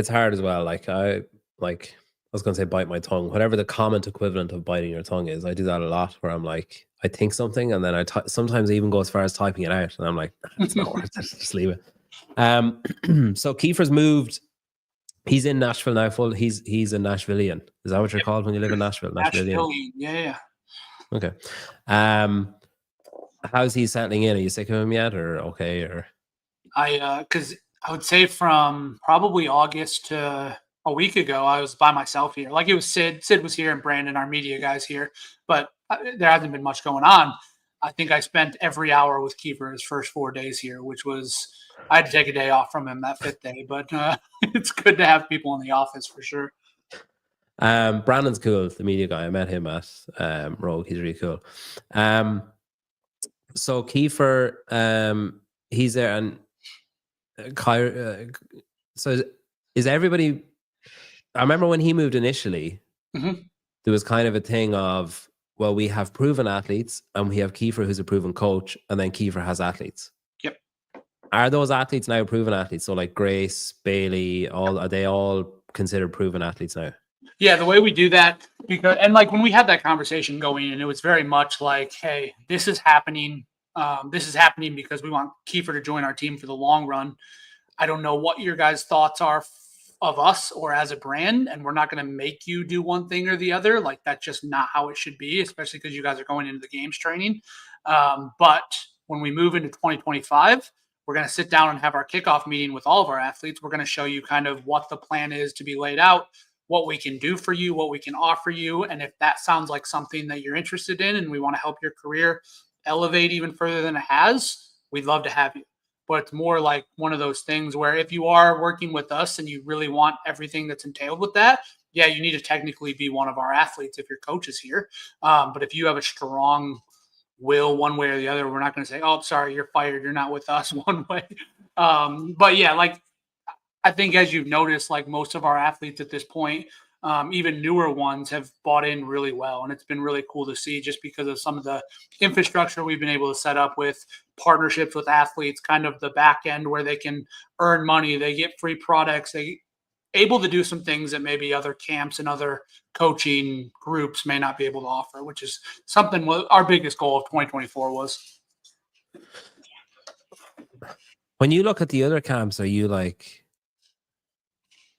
hard as well. Like I was going to say bite my tongue, whatever the comment equivalent of biting your tongue is. I do that a lot, where I'm like, I think something, and then I sometimes even go as far as typing it out, and I'm like, it's not worth it. Just leave it. So Kiefer's moved. He's in Nashville now. He's a Nashvilleian. Is that what you're called when you live in Nashville? Nashvilleian. Yeah. Okay. How's he settling in? Are you sick of him yet, or okay? Or because I would say from probably August to a week ago, I was by myself here. Like it was Sid. Sid was here and Brandon, our media guys, here, but there hasn't been much going on. I think I spent every hour with Kiefer his first 4 days here, which was, I had to take a day off from him that 5th day, but it's good to have people in the office for sure. Brandon's cool, the media guy. I met him at Rogue. He's really cool. So Kiefer, he's there, and so is everybody? I remember when he moved initially, there was kind of a thing of, well, we have proven athletes and we have Kiefer, who's a proven coach, and then Kiefer has athletes. Yep. Are those athletes now proven athletes? So like Grace, Bailey, are they all considered proven athletes now? Yeah, the way we do that, and like when we had that conversation going in, it was very much like, hey, this is happening. This is happening because we want Kiefer to join our team for the long run. I don't know what your guys' thoughts are of us or as a brand, and we're not going to make you do one thing or the other. Like that's just not how it should be, especially because you guys are going into the games training. But when we move into 2025, we're going to sit down and have our kickoff meeting with all of our athletes. We're going to show you kind of what the plan is to be laid out, what we can do for you, what we can offer you. And if that sounds like something that you're interested in and we want to help your career elevate even further than it has, we'd love to have you. But it's more like one of those things where if you are working with us and you really want everything that's entailed with that, yeah, you need to technically be one of our athletes if your coach is here. But if you have a strong will one way or the other, we're not going to say, oh, sorry, you're fired, you're not with us one way. But yeah, like I think as you've noticed, like most of our athletes at this point, even newer ones have bought in really well. And it's been really cool to see just because of some of the infrastructure we've been able to set up with partnerships with athletes, kind of the back end where they can earn money, they get free products, they able to do some things that maybe other camps and other coaching groups may not be able to offer, which is something our biggest goal of 2024 was. When you look at the other camps, are you like,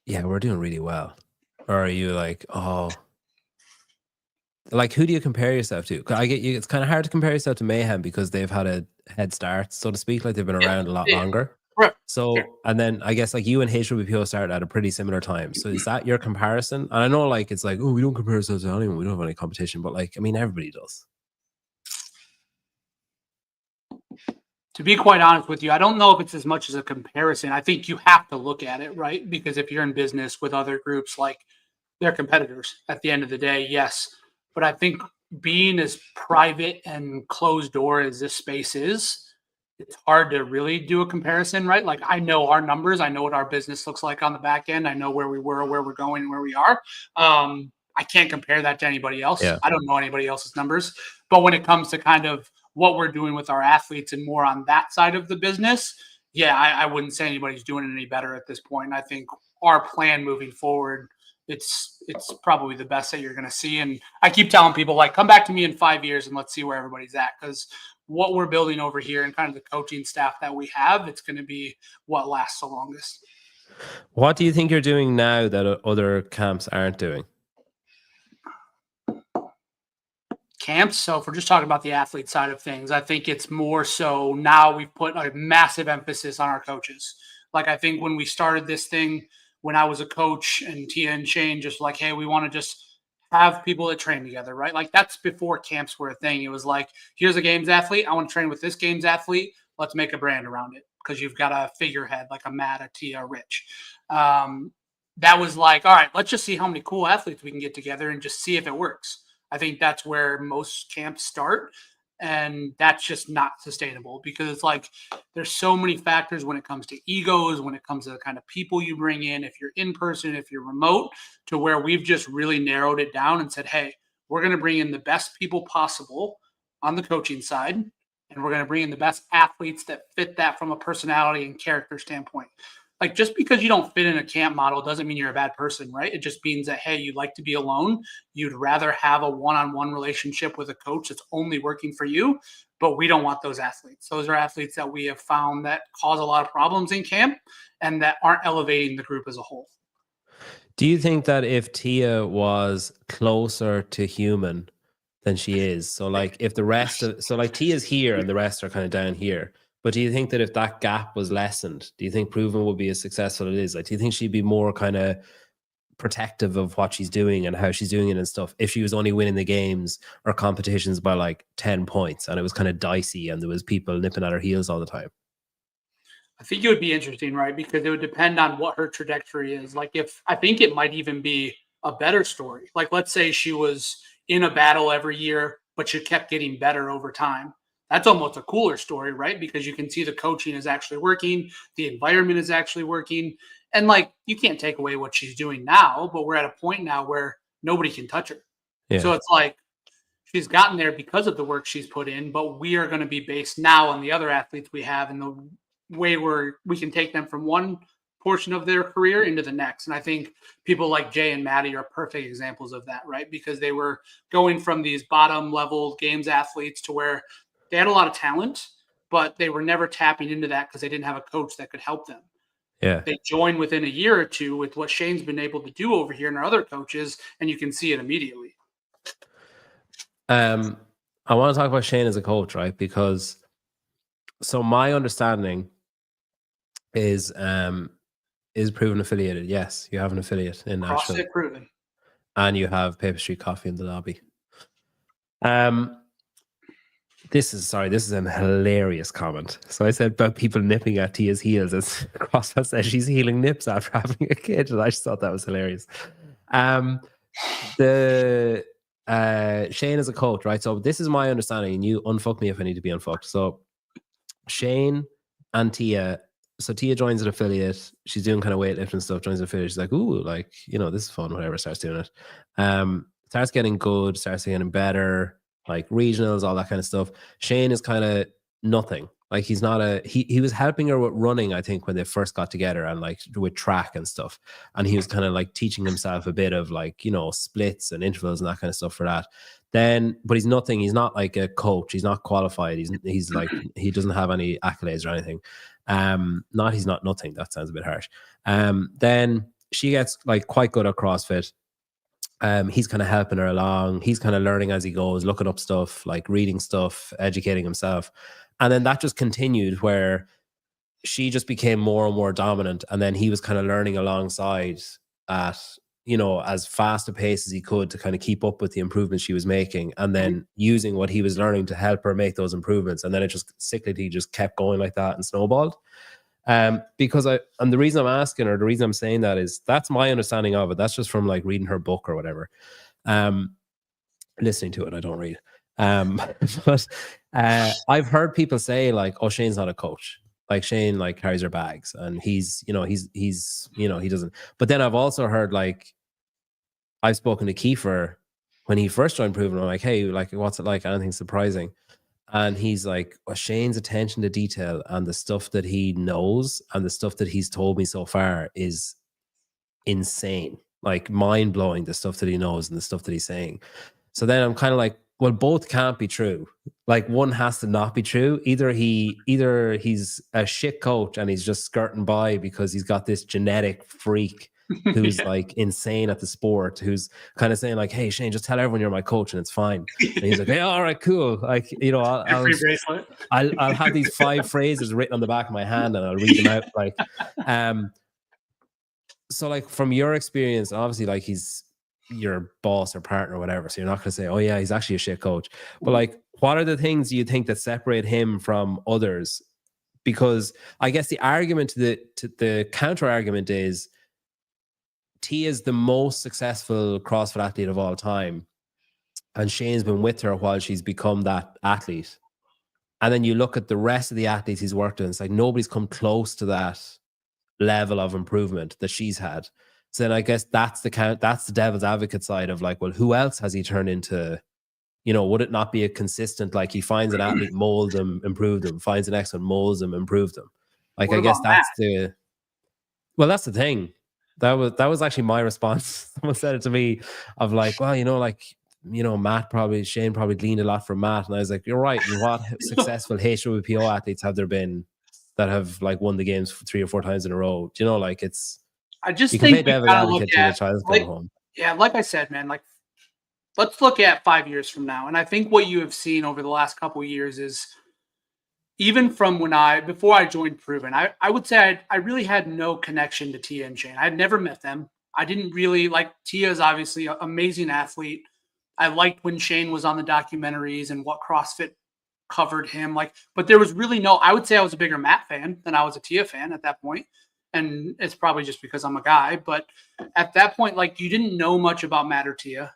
yeah, we're doing really well? Or are you like, oh, like who do you compare yourself to? I get you. It's kind of hard to compare yourself to Mayhem because they've had a head start, so to speak. Like they've been around a lot longer. Right. So, and then I guess like you and HWPO started at a pretty similar time. So is that your comparison? And I know like it's like, oh, we don't compare ourselves to anyone. We don't have any competition, but like, I mean, everybody does. To be quite honest with you, I don't know if it's as much as a comparison. I think you have to look at it, right? Because if you're in business with other groups, like they're competitors at the end of the day, yes. But I think being as private and closed door as this space is, it's hard to really do a comparison, right? Like I know our numbers, I know what our business looks like on the back end. I know where we were, where we're going, and where we are. I can't compare that to anybody else. Yeah. I don't know anybody else's numbers. But when it comes to kind of what we're doing with our athletes and more on that side of the business, yeah, I wouldn't say anybody's doing it any better at this point. I think our plan moving forward, it's probably the best that you're going to see. And I keep telling people, like, come back to me in 5 years and let's see where everybody's at. Because what we're building over here and kind of the coaching staff that we have, it's going to be what lasts the longest. What do you think you're doing now that other camps aren't doing? Camps. So if we're just talking about the athlete side of things, I think it's more so now we've put a massive emphasis on our coaches. Like I think when we started this thing, when I was a coach and Tia and Shane just like, hey, we want to just have people that train together, right? Like that's before camps were a thing. It was like, here's a games athlete. I want to train with this games athlete. Let's make a brand around it because you've got a figurehead like a Matt, a Tia, a Rich. That was like, all right, let's just see how many cool athletes we can get together and just see if it works. I think that's where most camps start. And that's just not sustainable because it's like there's so many factors when it comes to egos, when it comes to the kind of people you bring in, if you're in person, if you're remote, to where we've just really narrowed it down and said, hey, we're going to bring in the best people possible on the coaching side. And we're going to bring in the best athletes that fit that from a personality and character standpoint. Like just because you don't fit in a camp model doesn't mean you're a bad person, right? It just means that, hey, you like to be alone. You'd rather have a one-on-one relationship with a coach that's only working for you, but we don't want those athletes. Those are athletes that we have found that cause a lot of problems in camp and that aren't elevating the group as a whole. Do you think that if Tia was closer to human than she is, so like if the rest of, so like Tia's here and the rest are kind of down here, but do you think that if that gap was lessened, do you think Proven would be as successful as it is? Like, do you think she'd be more kind of protective of what she's doing and how she's doing it and stuff if she was only winning the games or competitions by like 10 points and it was kind of dicey and there was people nipping at her heels all the time? I think it would be interesting, right? Because it would depend on what her trajectory is. Like I think it might even be a better story. Like let's say she was in a battle every year, but she kept getting better over time. That's almost a cooler story, right? Because you can see the coaching is actually working. The environment is actually working. And like, you can't take away what she's doing now, but we're at a point now where nobody can touch her. Yeah. So it's like, she's gotten there because of the work she's put in, but we are going to be based now on the other athletes we have and the way we can take them from one portion of their career into the next. And I think people like Jay and Maddie are perfect examples of that, right? Because they were going from these bottom level games athletes to where they had a lot of talent, but they were never tapping into that because they didn't have a coach that could help them. Yeah. They joined within a year or two with what Shane's been able to do over here and our other coaches, and you can see it immediately. I want to talk about Shane as a coach, right? Because so my understanding is Proven affiliated. Yes, you have an affiliate in Nashville. CrossFit Proven. And you have Paper Street Coffee in the lobby. This is a hilarious comment. So I said about people nipping at Tia's heels as CrossFit says she's healing nips after having a kid. And I just thought that was hilarious. Shane is a coach, right? So this is my understanding, and you unfuck me if I need to be unfucked. So Shane and Tia, so Tia joins an affiliate. She's doing kind of weightlifting stuff, joins an affiliate. She's like, ooh, like, you know, this is fun, whatever, starts doing it. Starts getting good, starts getting better, like regionals, all that kind of stuff. Shane is kind of nothing. Like he's not he was helping her with running, I think, when they first got together and like with track and stuff. And he was kind of like teaching himself a bit of like, you know, splits and intervals and that kind of stuff for that. Then, but he's nothing. He's not like a coach. He's not qualified. He's like, he doesn't have any accolades or anything. He's not nothing. That sounds a bit harsh. Then she gets like quite good at CrossFit. He's kind of helping her along. He's kind of learning as he goes, looking up stuff, like reading stuff, educating himself. And then that just continued where she just became more and more dominant. And then he was kind of learning alongside at, you know, as fast a pace as he could to kind of keep up with the improvements she was making, and then using what he was learning to help her make those improvements. And then it just cyclically just kept going like that and snowballed. And the reason I'm asking, or the reason I'm saying that is that's my understanding of it. That's just from like reading her book or whatever. listening to it. I don't read. But I've heard people say like, "Oh, Shane's not a coach. Like Shane like carries her bags, and he's he doesn't." But then I've also heard like I've spoken to Kiefer when he first joined Proven. I'm like, "Hey, like, what's it like? Anything surprising?" And he's like, well, Shane's attention to detail and the stuff that he knows and the stuff that he's told me so far is insane, like mind blowing, the stuff that he knows and the stuff that he's saying. So then I'm kind of like, well, both can't be true. Like one has to not be true. Either he's a shit coach and he's just skirting by because he's got this genetic freak who's like insane at the sport, who's kind of saying like, hey Shane, just tell everyone you're my coach and it's fine. And he's like, hey, all right, cool. Like, I'll have these 5 phrases written on the back of my hand and I'll read them out. Like, so like from your experience, obviously like he's your boss or partner or whatever, so you're not going to say, oh yeah, he's actually a shit coach. But like, what are the things you think that separate him from others? Because I guess the argument to the counter argument is Tia is the most successful CrossFit athlete of all time, and Shane's been with her while she's become that athlete. And then you look at the rest of the athletes he's worked with, it's like nobody's come close to that level of improvement that she's had. So then I guess that's the devil's advocate side of like, well, who else has he turned into? Would it not be a consistent, like he finds an athlete, molds them, improve them, finds the next one, molds them, improve them. Like, I guess that's that's the thing. That was actually my response. Someone said it to me of like, well, Shane probably gleaned a lot from Matt. And I was like, you're right. And what successful HWPO athletes have there been that have like won the games 3 or 4 times in a row? Like I just think we gotta look at, home. Yeah, like I said, man, like let's look at 5 years from now. And I think what you have seen over the last couple of years is even from before I joined Proven, I would say I really had no connection to Tia and Shane. I had never met them. I didn't really like Tia is obviously an amazing athlete. I liked when Shane was on the documentaries and what CrossFit covered him. But there was really I would say I was a bigger Matt fan than I was a Tia fan at that point. And it's probably just because I'm a guy. But at that point, like you didn't know much about Matt or Tia.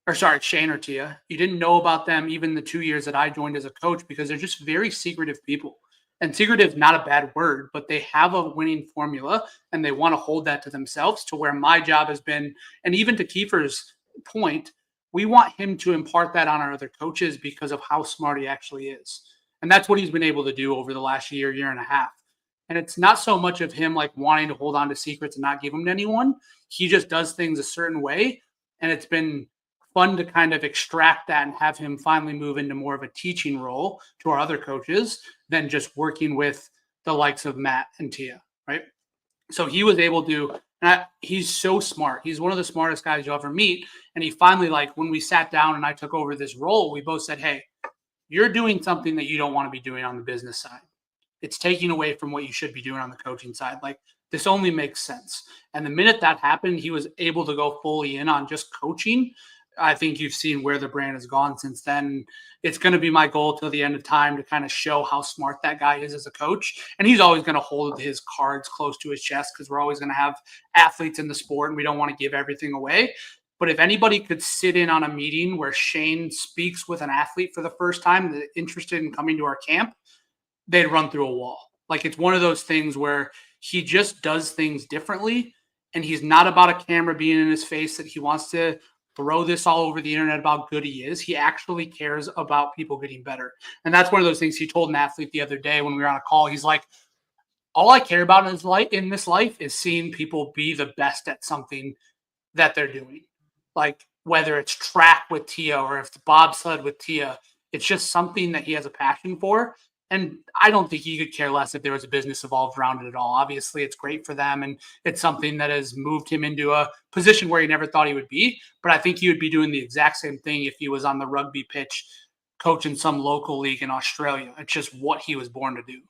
Or sorry, Shane or Tia. You didn't know about them even the 2 years that I joined as a coach because they're just very secretive people. And secretive is not a bad word, but they have a winning formula and they want to hold that to themselves, to where my job has been, and even to Kiefer's point, we want him to impart that on our other coaches because of how smart he actually is. And that's what he's been able to do over the last year and a half. And it's not so much of him like wanting to hold on to secrets and not give them to anyone. He just does things a certain way. And it's been fun to kind of extract that and have him finally move into more of a teaching role to our other coaches than just working with the likes of Matt and Tia, right? So he was able to, he's so smart. He's one of the smartest guys you'll ever meet. And he finally, like when we sat down and I took over this role, we both said, hey, you're doing something that you don't want to be doing on the business side. It's taking away from what you should be doing on the coaching side. Like this only makes sense. And the minute that happened, he was able to go fully in on just coaching. I think you've seen where the brand has gone since then. It's going to be my goal till the end of time to kind of show how smart that guy is as a coach. And he's always going to hold his cards close to his chest because we're always going to have athletes in the sport and we don't want to give everything away. But if anybody could sit in on a meeting where Shane speaks with an athlete for the first time that's interested in coming to our camp, they'd run through a wall. Like it's one of those things where he just does things differently. And he's not about a camera being in his face that he wants to throw this all over the internet about how good he is. He actually cares about people getting better. And that's one of those things he told an athlete the other day when we were on a call. He's like, all I care about in this life is seeing people be the best at something that they're doing. Like whether it's track with Tia or if it's bobsled with Tia, it's just something that he has a passion for. And I don't think he could care less if there was a business involved around it at all. Obviously, it's great for them, and it's something that has moved him into a position where he never thought he would be. But I think he would be doing the exact same thing if he was on the rugby pitch coaching some local league in Australia. It's just what he was born to do.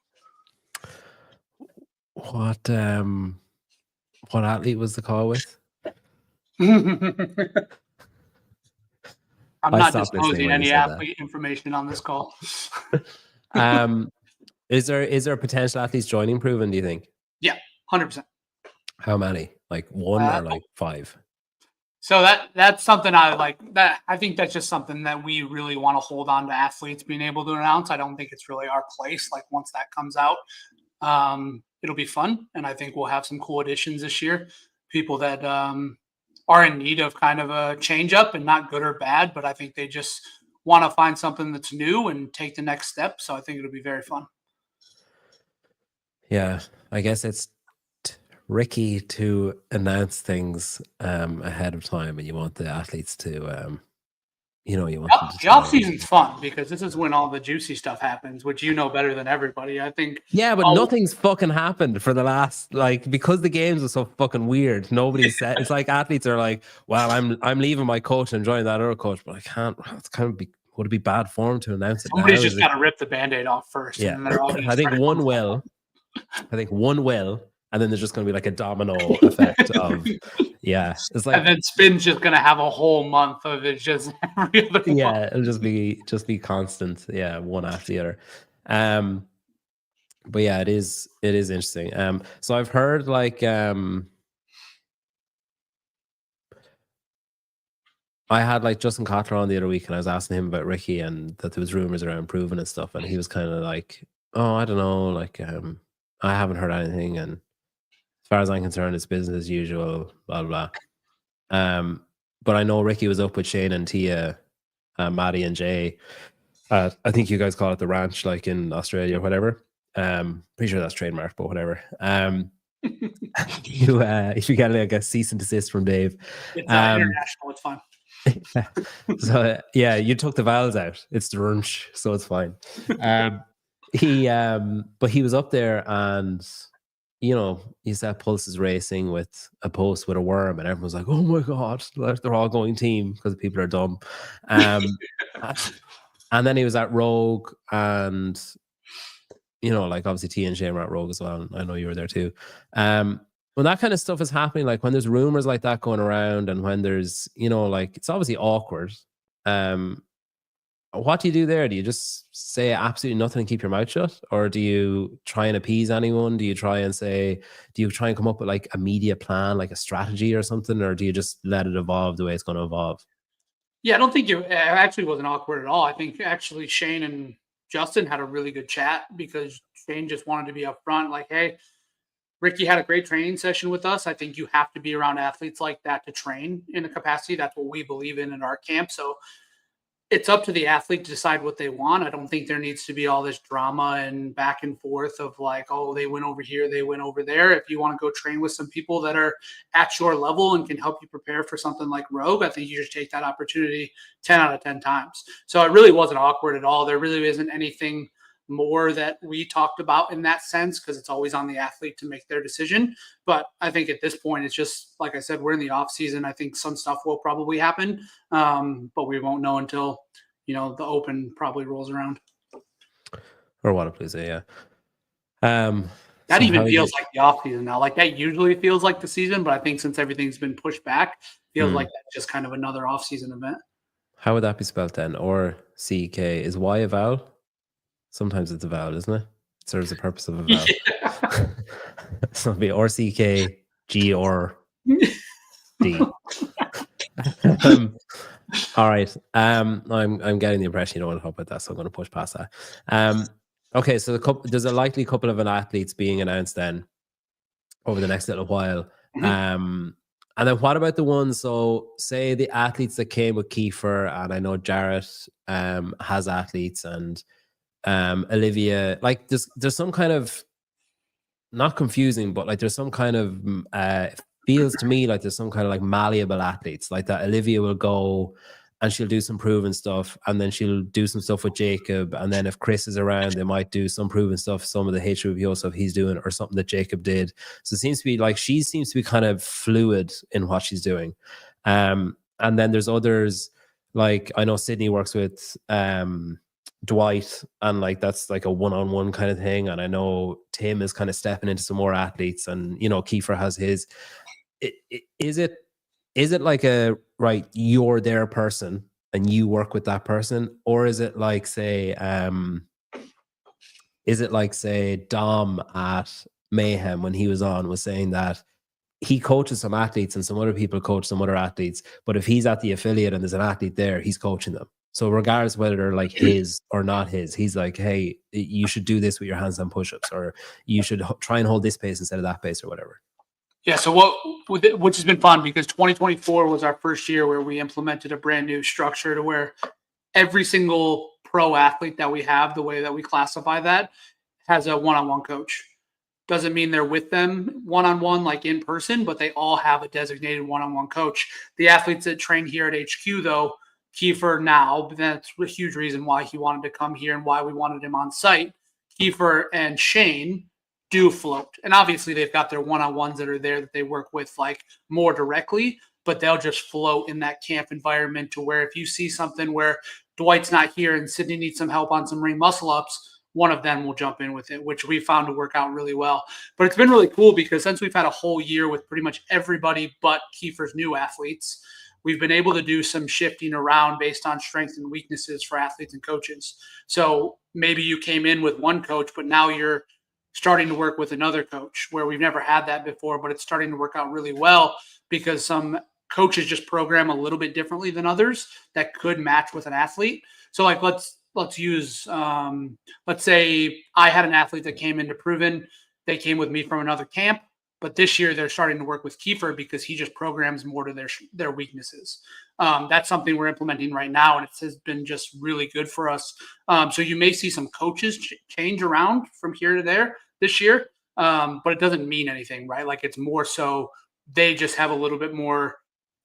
What athlete was the call with? I'm not disclosing any athlete information on this call. Is there potential athletes joining Proven, do you think? Yeah, 100%. How many? Like one or like 5? So that's something I like. That I think that's just something that we really want to hold on to athletes being able to announce. I don't think it's really our place. Like once that comes out, it'll be fun, and I think we'll have some cool additions this year. People that are in need of kind of a change up, and not good or bad, but I think they just want to find something that's new and take the next step. So I think it'll be very fun. Yeah, I guess it's tricky to announce things ahead of time, and you want the athletes to, you want them to the off season's fun because this is when all the juicy stuff happens, which you know better than everybody. I think. Yeah, but nothing's fucking happened for the last because the games are so fucking weird. Nobody's said it's like athletes are like, well, I'm leaving my coach and joining that other coach, but I can't. It's kind of would it be bad form to announce it? Somebody's just got to rip the Band-Aid off first. Yeah, and they're all I think one will. And then there's just going to be like a domino effect of, it's like, and then Spin's just going to have a whole month of it just every other month. It'll just be constant, one after the other. But yeah, it is interesting. So I've heard like I had like Justin Kotler on the other week, and I was asking him about Ricky and that there was rumors around Proven and stuff, and he was kind of like, oh, I don't know, like I haven't heard anything, and as far as I'm concerned, it's business as usual, blah, blah. But I know Ricky was up with Shane and Tia, Maddie and Jay. I think you guys call it the ranch, like in Australia or whatever. Pretty sure that's trademark, but whatever. If you get like a cease and desist from Dave. It's international, it's fine. So you took the vowels out. It's the ranch, so it's fine. But he was up there, and he said Pulse is racing with a post with a worm, and everyone's like, oh my god, they're all going team because people are dumb. And then he was at Rogue, and like obviously T and Shane were at Rogue as well, and I know you were there too. When that kind of stuff is happening, like when there's rumors like that going around, and when there's like it's obviously awkward. What do you do there? Do you just say absolutely nothing and keep your mouth shut? Or do you try and appease anyone? Do you try and come up with like a media plan, like a strategy or something? Or do you just let it evolve the way it's going to evolve? Yeah, I don't think it actually wasn't awkward at all. I think actually Shane and Justin had a really good chat because Shane just wanted to be upfront, like, hey, Ricky had a great training session with us. I think you have to be around athletes like that to train in a capacity. That's what we believe in our camp. So it's up to the athlete to decide what they want. I don't think there needs to be all this drama and back and forth of like, oh, they went over here, they went over there. If you want to go train with some people that are at your level and can help you prepare for something like Rogue, I think you should take that opportunity 10 out of 10 times. So it really wasn't awkward at all. There really isn't anything more that we talked about in that sense because it's always on the athlete to make their decision. But I think at this point, it's just, like I said, we're in the off season. I think some stuff will probably happen, but we won't know until, the open probably rolls around. Or what a please, yeah. That even feels like the off season now. Like that usually feels like the season, but I think since everything's been pushed back, feels like that's just kind of another off season event. How would that be spelled then? Or CK? Is Y a vowel? Sometimes it's a vowel, isn't it? It serves the purpose of a vowel. Yeah. So it'll be or CK, G or D. All right. I'm getting the impression you don't want to talk about that, so I'm going to push past that. Okay, so there's a likely couple of athletes being announced then over the next little while. And then what about the ones? So say the athletes that came with Kiefer, and I know Jarrett has athletes, and Olivia, like there's some kind of, not confusing, but like there's some kind of feels to me like there's some kind of like malleable athletes, like that Olivia will go and she'll do some proven stuff, and then she'll do some stuff with Jacob, and then if Chris is around, they might do some proven stuff, some of the HWPO stuff he's doing, or something that Jacob did. So it seems to be like she seems to be kind of fluid in what she's doing. And then there's others, like I know Sydney works with Dwight, and like that's like a one-on-one kind of thing, and I know Tim is kind of stepping into some more athletes, and Kiefer has his. Is it like a right, you're their person and you work with that person, or is it like say Dom at Mayhem when he was saying that he coaches some athletes and some other people coach some other athletes. But if he's at the affiliate and there's an athlete there, he's coaching them. So regardless whether they're like his or not his, he's like, hey, you should do this with your handstand push-ups, or you should try and hold this pace instead of that pace, or whatever. Yeah, so which has been fun, because 2024 was our first year where we implemented a brand new structure to where every single pro athlete that we have, the way that we classify that, has a one-on-one coach. Doesn't mean they're with them one-on-one like in person, but they all have a designated one-on-one coach. The athletes that train here at HQ, though, Kiefer now, but that's a huge reason why he wanted to come here and why we wanted him on site. Kiefer and Shane do float. And obviously they've got their one-on-ones that are there that they work with like more directly, but they'll just float in that camp environment to where if you see something where Dwight's not here and Sydney needs some help on some ring muscle ups, one of them will jump in with it, which we found to work out really well. But it's been really cool because since we've had a whole year with pretty much everybody but Kiefer's new athletes, we've been able to do some shifting around based on strengths and weaknesses for athletes and coaches. So maybe you came in with one coach, but now you're starting to work with another coach, where we've never had that before, but it's starting to work out really well because some coaches just program a little bit differently than others that could match with an athlete. So like, let's use, let's say I had an athlete that came into Proven. They came with me from another camp, but this year they're starting to work with Kiefer because he just programs more to their weaknesses. That's something we're implementing right now, and it has been just really good for us. So you may see some coaches change around from here to there this year, but it doesn't mean anything, right? Like it's more so they just have a little bit more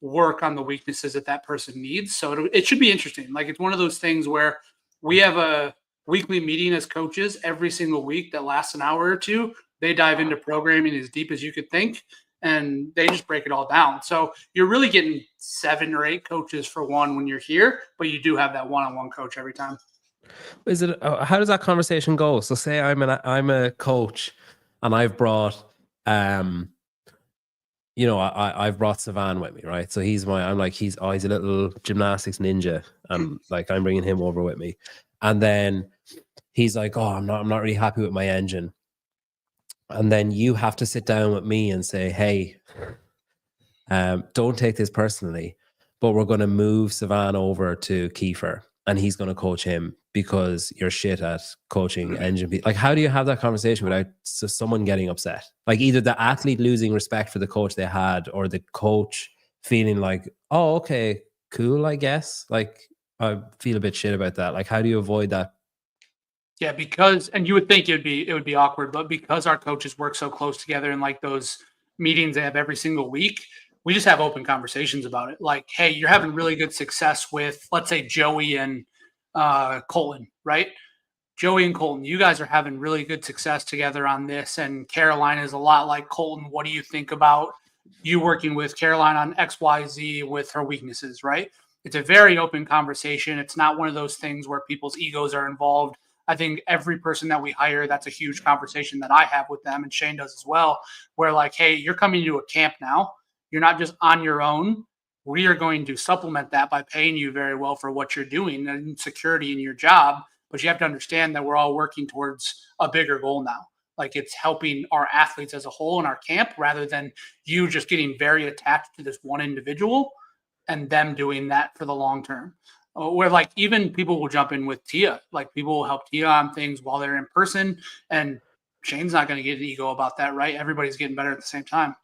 work on the weaknesses that person needs. So it should be interesting. Like it's one of those things where we have a weekly meeting as coaches every single week that lasts an hour or two. They dive into programming as deep as you could think, and they just break it all down. So you're really getting 7 or 8 coaches for one when you're here, but you do have that one-on-one coach every time. Is it? How does that conversation go? So say I'm a coach, and I've brought, I've brought Savan with me, right? So he's a little gymnastics ninja, and like I'm bringing him over with me, and then he's like, oh, I'm not really happy with my engine. And then you have to sit down with me and say, hey, don't take this personally, but we're going to move Savan over to Kiefer and he's going to coach him because you're shit at coaching engine people. Like, how do you have that conversation without someone getting upset? Like either the athlete losing respect for the coach they had, or the coach feeling like, oh, okay, cool, I guess. Like I feel a bit shit about that. Like, how do you avoid that? Yeah, and you would think it would be awkward, but because our coaches work so close together in like those meetings they have every single week, we just have open conversations about it. Like, hey, you're having really good success with, let's say, Joey and Colton, right? Joey and Colton, you guys are having really good success together on this, and Caroline is a lot like Colton. What do you think about you working with Caroline on XYZ with her weaknesses, right? It's a very open conversation. It's not one of those things where people's egos are involved. I think every person that we hire, that's a huge conversation that I have with them, and Shane does as well, where like, hey, you're coming to a camp now. You're not just on your own. We are going to supplement that by paying you very well for what you're doing and security in your job. But you have to understand that we're all working towards a bigger goal now. Like it's helping our athletes as a whole in our camp rather than you just getting very attached to this one individual and them doing that for the long term. Where like even people will jump in with Tia, like people will help Tia on things while they're in person, and Shane's not going to get an ego about that, right? Everybody's getting better at the same time.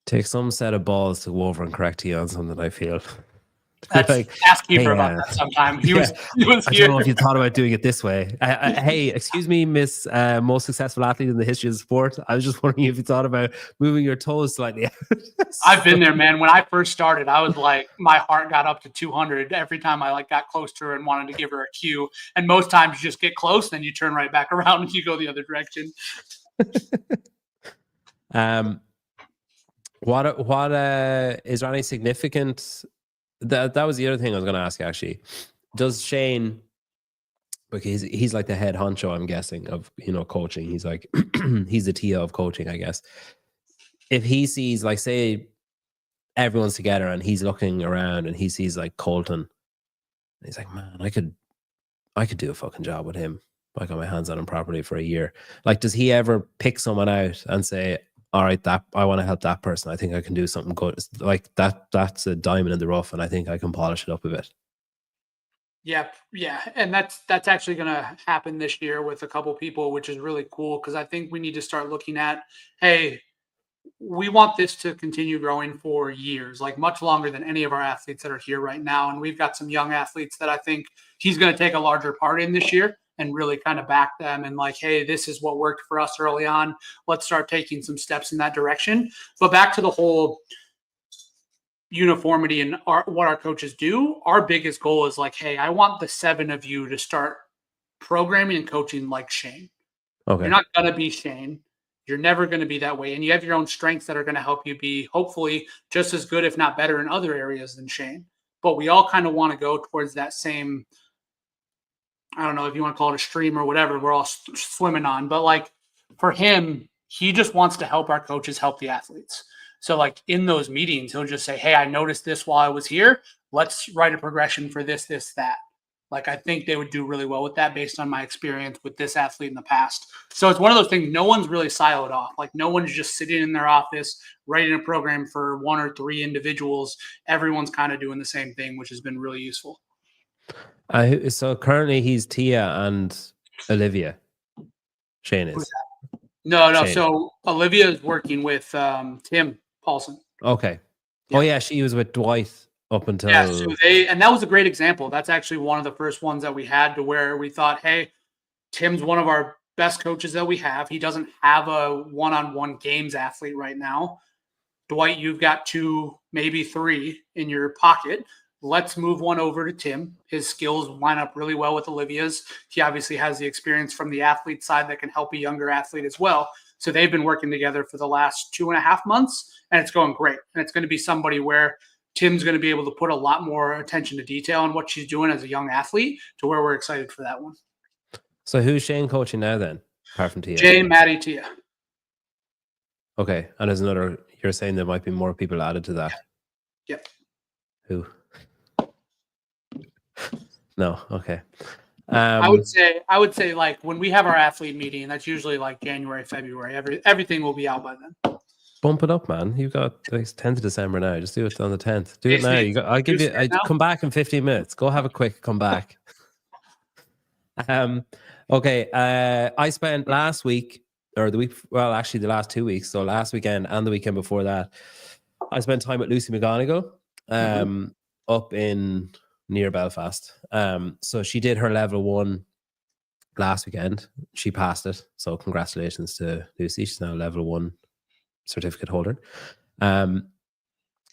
Take some set of balls to go over and correct Tia on something, I feel. That's like, ask Kiefer about that sometime. He was here. I don't know if you thought about doing it this way. Hey, excuse me, Miss Most Successful Athlete in the History of the Sport. I was just wondering if you thought about moving your toes slightly. I've been there, man. When I first started, I was like, my heart got up to 200 every time I like got close to her and wanted to give her a cue. And most times you just get close, then you turn right back around and you go the other direction. What is there any significant? That was the other thing I was going to ask, actually. Does Shane, because he's like the head honcho, I'm guessing, of, coaching. He's like, he's the Tia of coaching, I guess. If he sees, like, say, everyone's together and he's looking around and he sees, like, Colton, he's like, man, I could do a fucking job with him. I got my hands on him properly for a year. Like, does he ever pick someone out and say, all right, that I want to help that person. I think I can do something good. It's like that's a diamond in the rough, and I think I can polish it up a bit. Yeah, and that's actually going to happen this year with a couple people, which is really cool because I think we need to start looking at, hey, we want this to continue growing for years, like much longer than any of our athletes that are here right now. And we've got some young athletes that I think he's going to take a larger part in this year and really kind of back them and like, hey, this is what worked for us early on. Let's start taking some steps in that direction. But back to the whole uniformity and what our coaches do, our biggest goal is like, hey, I want the 7 of you to start programming and coaching like Shane. Okay. You're not going to be Shane. You're never going to be that way. And you have your own strengths that are going to help you be hopefully just as good, if not better, in other areas than Shane. But we all kind of want to go towards that same, I don't know if you want to call it a stream or whatever, we're all swimming on. But like for him, he just wants to help our coaches help the athletes. So like in those meetings, he'll just say, hey, I noticed this while I was here. Let's write a progression for this, that. Like, I think they would do really well with that based on my experience with this athlete in the past. So it's one of those things, no one's really siloed off. Like, no one's just sitting in their office writing a program for 1 or 3 individuals. Everyone's kind of doing the same thing, which has been really useful. So currently he's Tia and Olivia. Shane is. No. Shane. So Olivia is working with Tim Paulson. Okay. Yeah. Oh, yeah. She was with Dwight. Up until so and that was a great example. That's actually one of the first ones that we had to where we thought, hey, Tim's one of our best coaches that we have. He doesn't have a one-on-one games athlete right now. Dwight, you've got 2, maybe 3 in your pocket. Let's move one over to Tim. His skills line up really well with Olivia's. He obviously has the experience from the athlete side that can help a younger athlete as well. So they've been working together for the last 2.5 months, and it's going great. And it's going to be somebody where Tim's going to be able to put a lot more attention to detail on what she's doing as a young athlete to where we're excited for that one. So who's Shane coaching now then, apart from Tia? Jane, Maddie, Tia. Okay. And there's another, you're saying there might be more people added to that? Yep. Who? No. Okay. I would say like when we have our athlete meeting, that's usually like January, February, everything will be out by then. Bump it up, man. You've got 10th of December now. Just do it on the 10th. Do it now. I'll give you. Come back in 15 minutes. Go have a quick come back. Okay. I spent last week or the week. Well, actually, the last 2 weeks. So last weekend and the weekend before that, I spent time with Lucy McGonigal, up in near Belfast. So she did her level 1 last weekend. She passed it. So congratulations to Lucy. She's now level 1. Certificate holder. And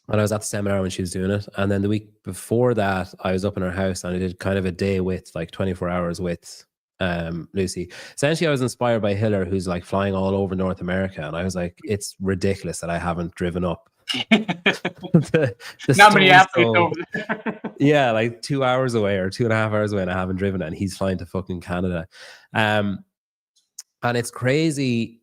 I was at the seminar when she was doing it. And then the week before that, I was up in her house and I did kind of a day with like 24 hours with Lucy. Essentially, I was inspired by Hiller, who's like flying all over North America. And I was like, it's ridiculous that I haven't driven up. Not many athletes over there. Yeah, like 2 hours away or 2.5 hours away, and I haven't driven it. And he's flying to fucking Canada. And it's crazy.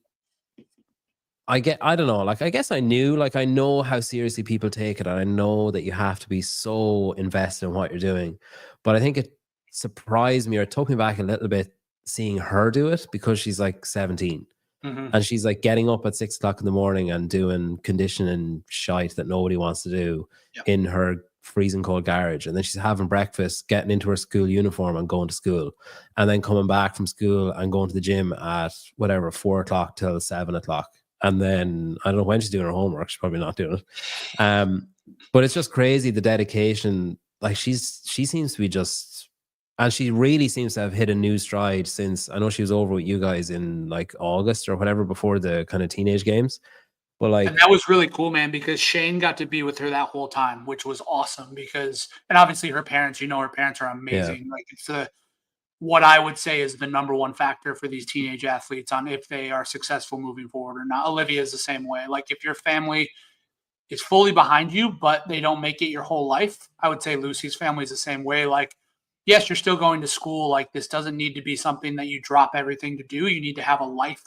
I don't know, like, I guess I knew, like, I know how seriously people take it, and I know that you have to be so invested in what you're doing. But I think it surprised me or took me back a little bit seeing her do it because she's like 17 and she's like getting up at 6 o'clock in the morning and doing conditioning shite that nobody wants to do in her freezing cold garage. And then she's having breakfast, getting into her school uniform and going to school, and then coming back from school and going to the gym at whatever, 4 o'clock till 7 o'clock. And then I don't know when she's doing her homework. She's probably not doing it. But it's just crazy, the dedication. Like she seems to be just, and she really seems to have hit a new stride since, I know she was over with you guys in like August or whatever before the kind of teenage games. But like, and that was really cool, man, because Shane got to be with her that whole time, which was awesome because, and obviously her parents, her parents are amazing. Like it's what I would say is the number one factor for these teenage athletes on if they are successful moving forward or not. Olivia is the same way. Like if your family is fully behind you, but they don't make it your whole life, I would say Lucy's family is the same way. Like, yes, you're still going to school. Like this doesn't need to be something that you drop everything to do. You need to have a life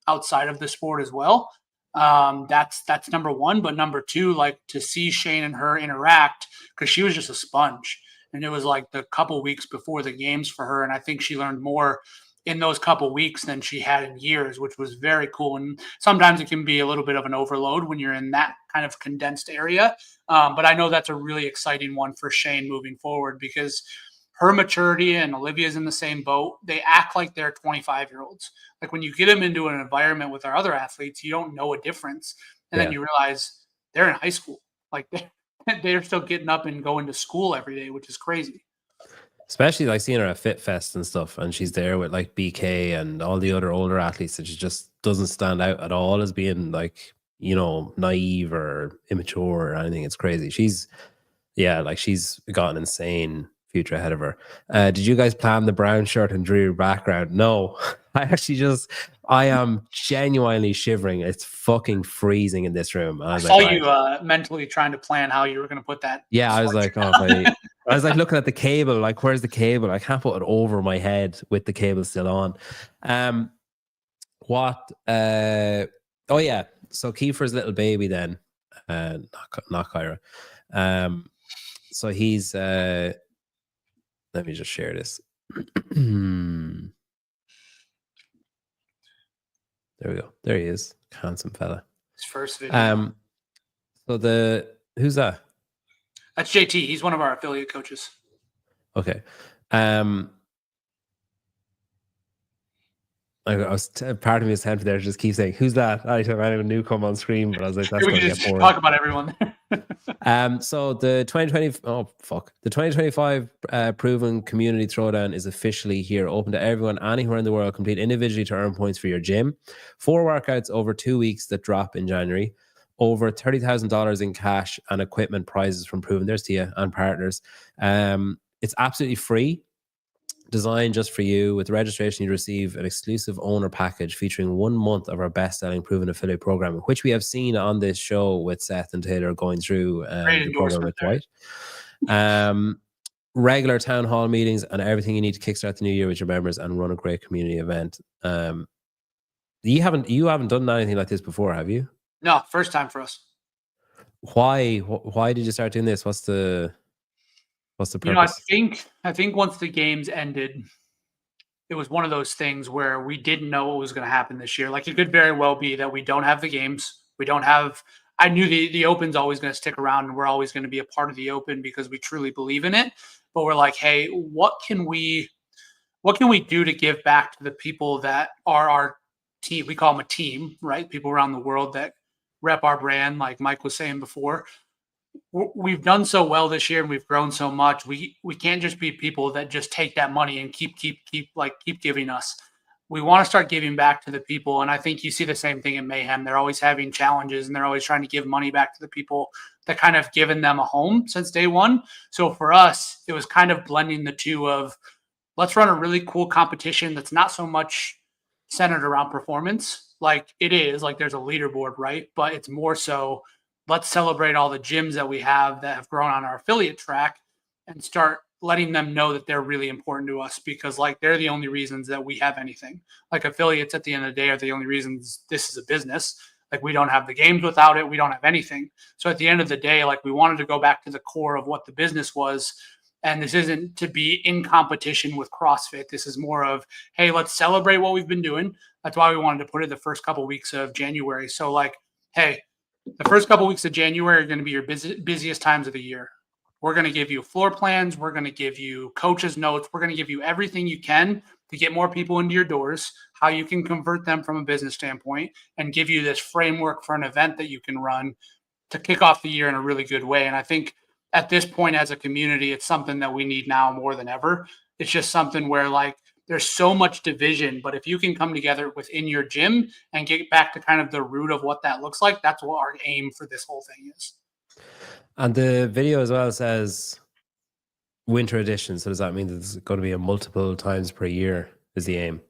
outside of the sport as well. That's number one. But number two, like to see Shane and her interact, because she was just a sponge. And it was like the couple weeks before the games for her. And I think she learned more in those couple weeks than she had in years, which was very cool. And sometimes it can be a little bit of an overload when you're in that kind of condensed area. But I know that's a really exciting one for Shane moving forward, because her maturity and Olivia's in the same boat. They act like they're 25-year-olds. Like when you get them into an environment with our other athletes, you don't know a difference. And then you realize they're in high school. Like they're still getting up and going to school every day, which is crazy. Especially like seeing her at Fit Fest and stuff, and she's there with like BK and all the other older athletes, and she just doesn't stand out at all as being like, you know, naive or immature or anything. It's crazy. She's got an insane future ahead of her. Did you guys plan the brown shirt and dreary background? No. I am genuinely shivering. It's fucking freezing in this room. I saw you mentally trying to plan how you were going to put that. Yeah, I was like, I was like looking at the cable, like, where's the cable? I can't put it over my head with the cable still on. Oh yeah, so Kiefer's little baby then, not Kyra. So he's let me just share this. There we go. There he is. Handsome fella. His first video. So who's that? That's JT. He's one of our affiliate coaches. Okay. Part of me is tempted there to just keep saying, "Who's that?" I even knew come on screen, but I was like, "That's going to get boring." Talk about everyone. So the 2025 proven community throwdown is officially here, open to everyone anywhere in the world. Complete individually to earn points for your gym. 4 workouts over 2 weeks that drop in January. Over $30,000 in cash and equipment prizes from Proven. There's Tia and partners. It's absolutely free. Designed just for you. With registration, you receive an exclusive owner package featuring 1 month of our best-selling Proven affiliate program, which we have seen on this show with Seth and Taylor going through the program with Dwight. Regular town hall meetings and everything you need to kickstart the new year with your members and run a great community event. You haven't done anything like this before, have you? No, first time for us. Why did you start doing this? What's the purpose? You know, I think once the games ended, it was one of those things where we didn't know what was going to happen this year. Like, it could very well be that we don't have the games. I knew the Open's always going to stick around and we're always going to be a part of the Open because we truly believe in it. But we're like, hey, what can we do to give back to the people that are our team? We call them a team, right? People around the world that rep our brand, like Mike was saying before. We've done so well this year and we've grown so much. We can't just be people that just take that money and keep giving us. We want to start giving back to the people. And I think you see the same thing in Mayhem. They're always having challenges and they're always trying to give money back to the people that kind of given them a home since day one. So for us, it was kind of blending the two of, let's run a really cool competition that's not so much centered around performance. Like it is, like there's a leaderboard, right? But it's more so, let's celebrate all the gyms that we have that have grown on our affiliate track and start letting them know that they're really important to us, because like they're the only reasons that we have anything. Like affiliates at the end of the day are the only reasons this is a business. Like we don't have the games without it. We don't have anything. So at the end of the day, like we wanted to go back to the core of what the business was. And this isn't to be in competition with CrossFit. This is more of, hey, let's celebrate what we've been doing. That's why we wanted to put it the first couple of weeks of January. So like, hey, the first couple of weeks of January are going to be your busiest times of the year. We're going to give you floor plans. We're going to give you coaches' notes. We're going to give you everything you can to get more people into your doors, how you can convert them from a business standpoint, and give you this framework for an event that you can run to kick off the year in a really good way. And I think at this point as a community, it's something that we need now more than ever. It's just something where like there's so much division, but if you can come together within your gym and get back to kind of the root of what that looks like, that's what our aim for this whole thing is. And the video as well says winter edition. So does that mean that it's going to be a multiple times per year is the aim?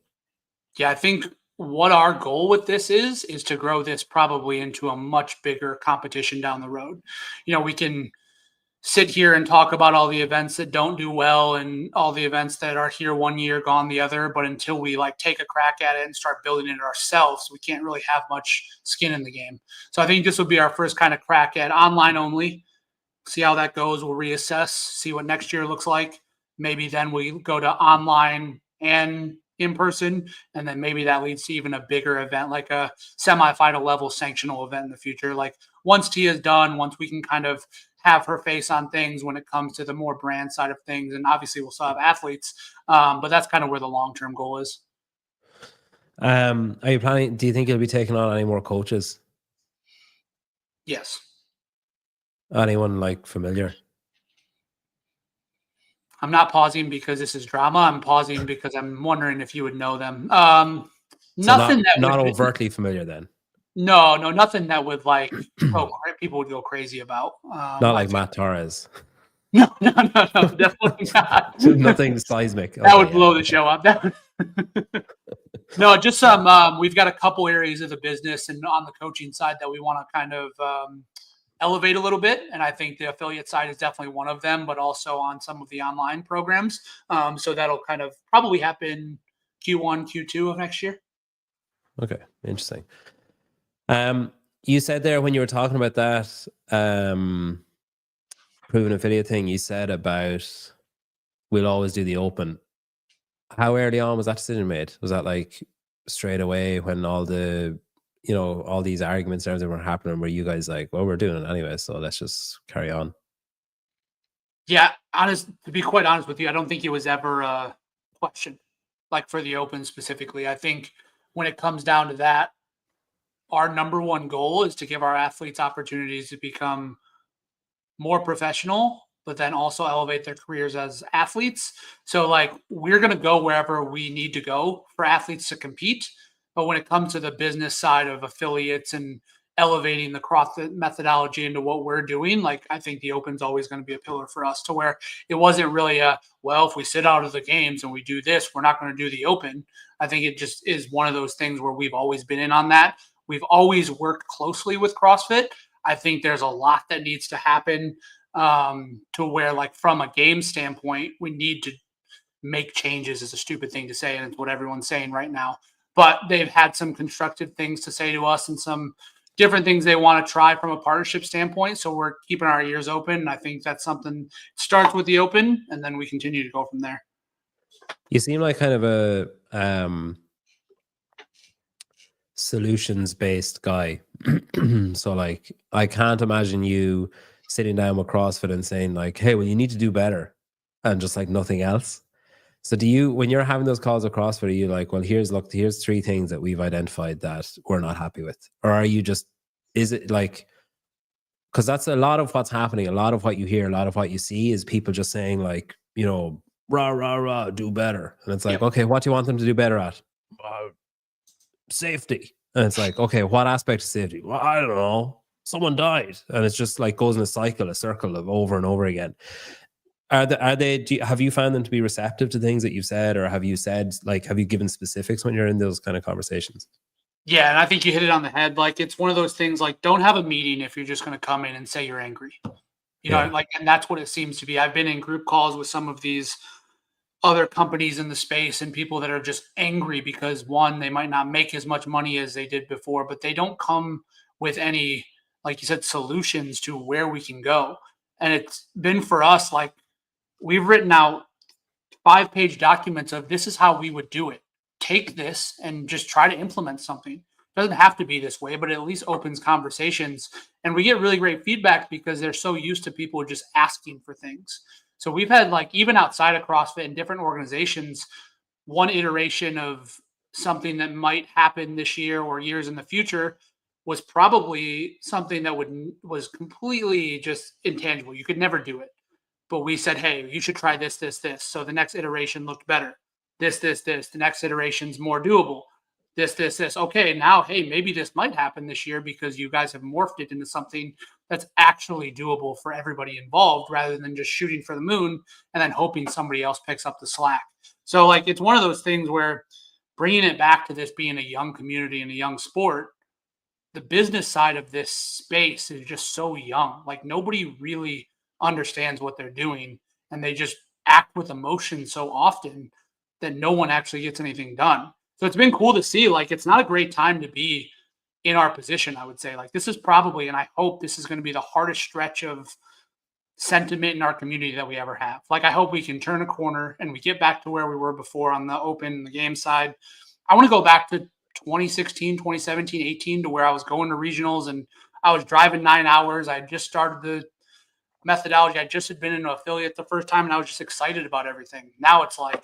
Yeah, I think what our goal with this is to grow this probably into a much bigger competition down the road. You know, we can sit here and talk about all the events that don't do well and all the events that are here one year, gone the other. But until we like take a crack at it and start building it ourselves, we can't really have much skin in the game. So I think this will be our first kind of crack at online only. See how that goes. We'll reassess, see what next year looks like. Maybe then we go to online and in person. And then maybe that leads to even a bigger event, like a semifinal level sanctional event in the future. Like once Tia's done, once we can kind of have her face on things when it comes to the more brand side of things. And obviously we'll still have athletes, but that's kind of where the long-term goal is. Are you planning, do you think you'll be taking on any more coaches? Yes. Anyone like familiar? I'm not pausing because this is drama. I'm pausing because I'm wondering if you would know them. Nothing that not would, overtly familiar then. No, nothing that would like people would go crazy about. Not like Matt Torres. No, definitely not. Nothing seismic. That would blow the show up. No, just some. We've got a couple areas of the business and on the coaching side that we want to kind of elevate a little bit, and I think the affiliate side is definitely one of them, but also on some of the online programs. So that'll kind of probably happen Q1, Q2 of next year. Okay, interesting. You said there when you were talking about that proven affiliate thing, you said about we'll always do the open. How early on was that decision made? Was that like straight away when all the all these arguments and everything were happening, were you guys like, well, we're doing it anyway, so let's just carry on? Yeah, to be quite honest with you, I don't think it was ever a question, like for the open specifically. I think when it comes down to that, our number one goal is to give our athletes opportunities to become more professional, but then also elevate their careers as athletes. So like we're going to go wherever we need to go for athletes to compete. But when it comes to the business side of affiliates and elevating the CrossFit methodology into what we're doing, like I think the open's always going to be a pillar for us, to where it wasn't really if we sit out of the games and we do this, we're not going to do the open. I think it just is one of those things where we've always been in on that. We've always worked closely with CrossFit. I think there's a lot that needs to happen to where, like, from a game standpoint, we need to make changes. Is a stupid thing to say, and it's what everyone's saying right now. But they've had some constructive things to say to us and some different things they want to try from a partnership standpoint. So we're keeping our ears open. And I think that's something starts with the open, and then we continue to go from there. You seem like kind of a solutions-based guy. So like, I can't imagine you sitting down with CrossFit and saying like, hey, well, you need to do better, and just like nothing else. So do you, when you're having those calls with CrossFit, are you like, well, here's 3 things that we've identified that we're not happy with? Or are you just, is it like, because that's a lot of what's happening, a lot of what you hear, a lot of what you see is people just saying like, rah, do better. And it's like, okay, what do you want them to do better at? Safety. And it's like, okay, what aspect of safety? Well, I don't know. Someone died. And it's just like goes in a circle of over and over again. Have you found them to be receptive to things that you've said, or have you given specifics when you're in those kind of conversations? Yeah, and I think you hit it on the head. Like, it's one of those things, like, don't have a meeting if you're just going to come in and say you're angry. And that's what it seems to be. I've been in group calls with some of these other companies in the space and people that are just angry because, one, they might not make as much money as they did before, but they don't come with any, like you said, solutions to where we can go. And it's been for us, like, we've written out 5-page documents of this is how we would do it. Take this and just try to implement something. It doesn't have to be this way, but it at least opens conversations. And we get really great feedback because they're so used to people just asking for things. So we've had, like, even outside of CrossFit in different organizations, one iteration of something that might happen this year or years in the future was probably something that was completely just intangible. You could never do it. But we said, hey, you should try this, this, this. So the next iteration looked better. This. The next iteration's more doable. This. Okay, now, hey, maybe this might happen this year because you guys have morphed it into something that's actually doable for everybody involved, rather than just shooting for the moon and then hoping somebody else picks up the slack. So, like, it's one of those things where bringing it back to this being a young community and a young sport, the business side of this space is just so young. Like, nobody really understands what they're doing, and they just act with emotion so often that no one actually gets anything done. So it's been cool to see. Like, it's not a great time to be in our position, I would say. Like, this is probably, and I hope this is going to be the hardest stretch of sentiment in our community that we ever have. Like, I hope we can turn a corner and we get back to where we were before on the open, the game side. I want to go back to 2016, 2017, 18 to where I was going to regionals and I was driving 9 hours. I just started the methodology. I just had been in an affiliate the first time and I was just excited about everything. Now it's like,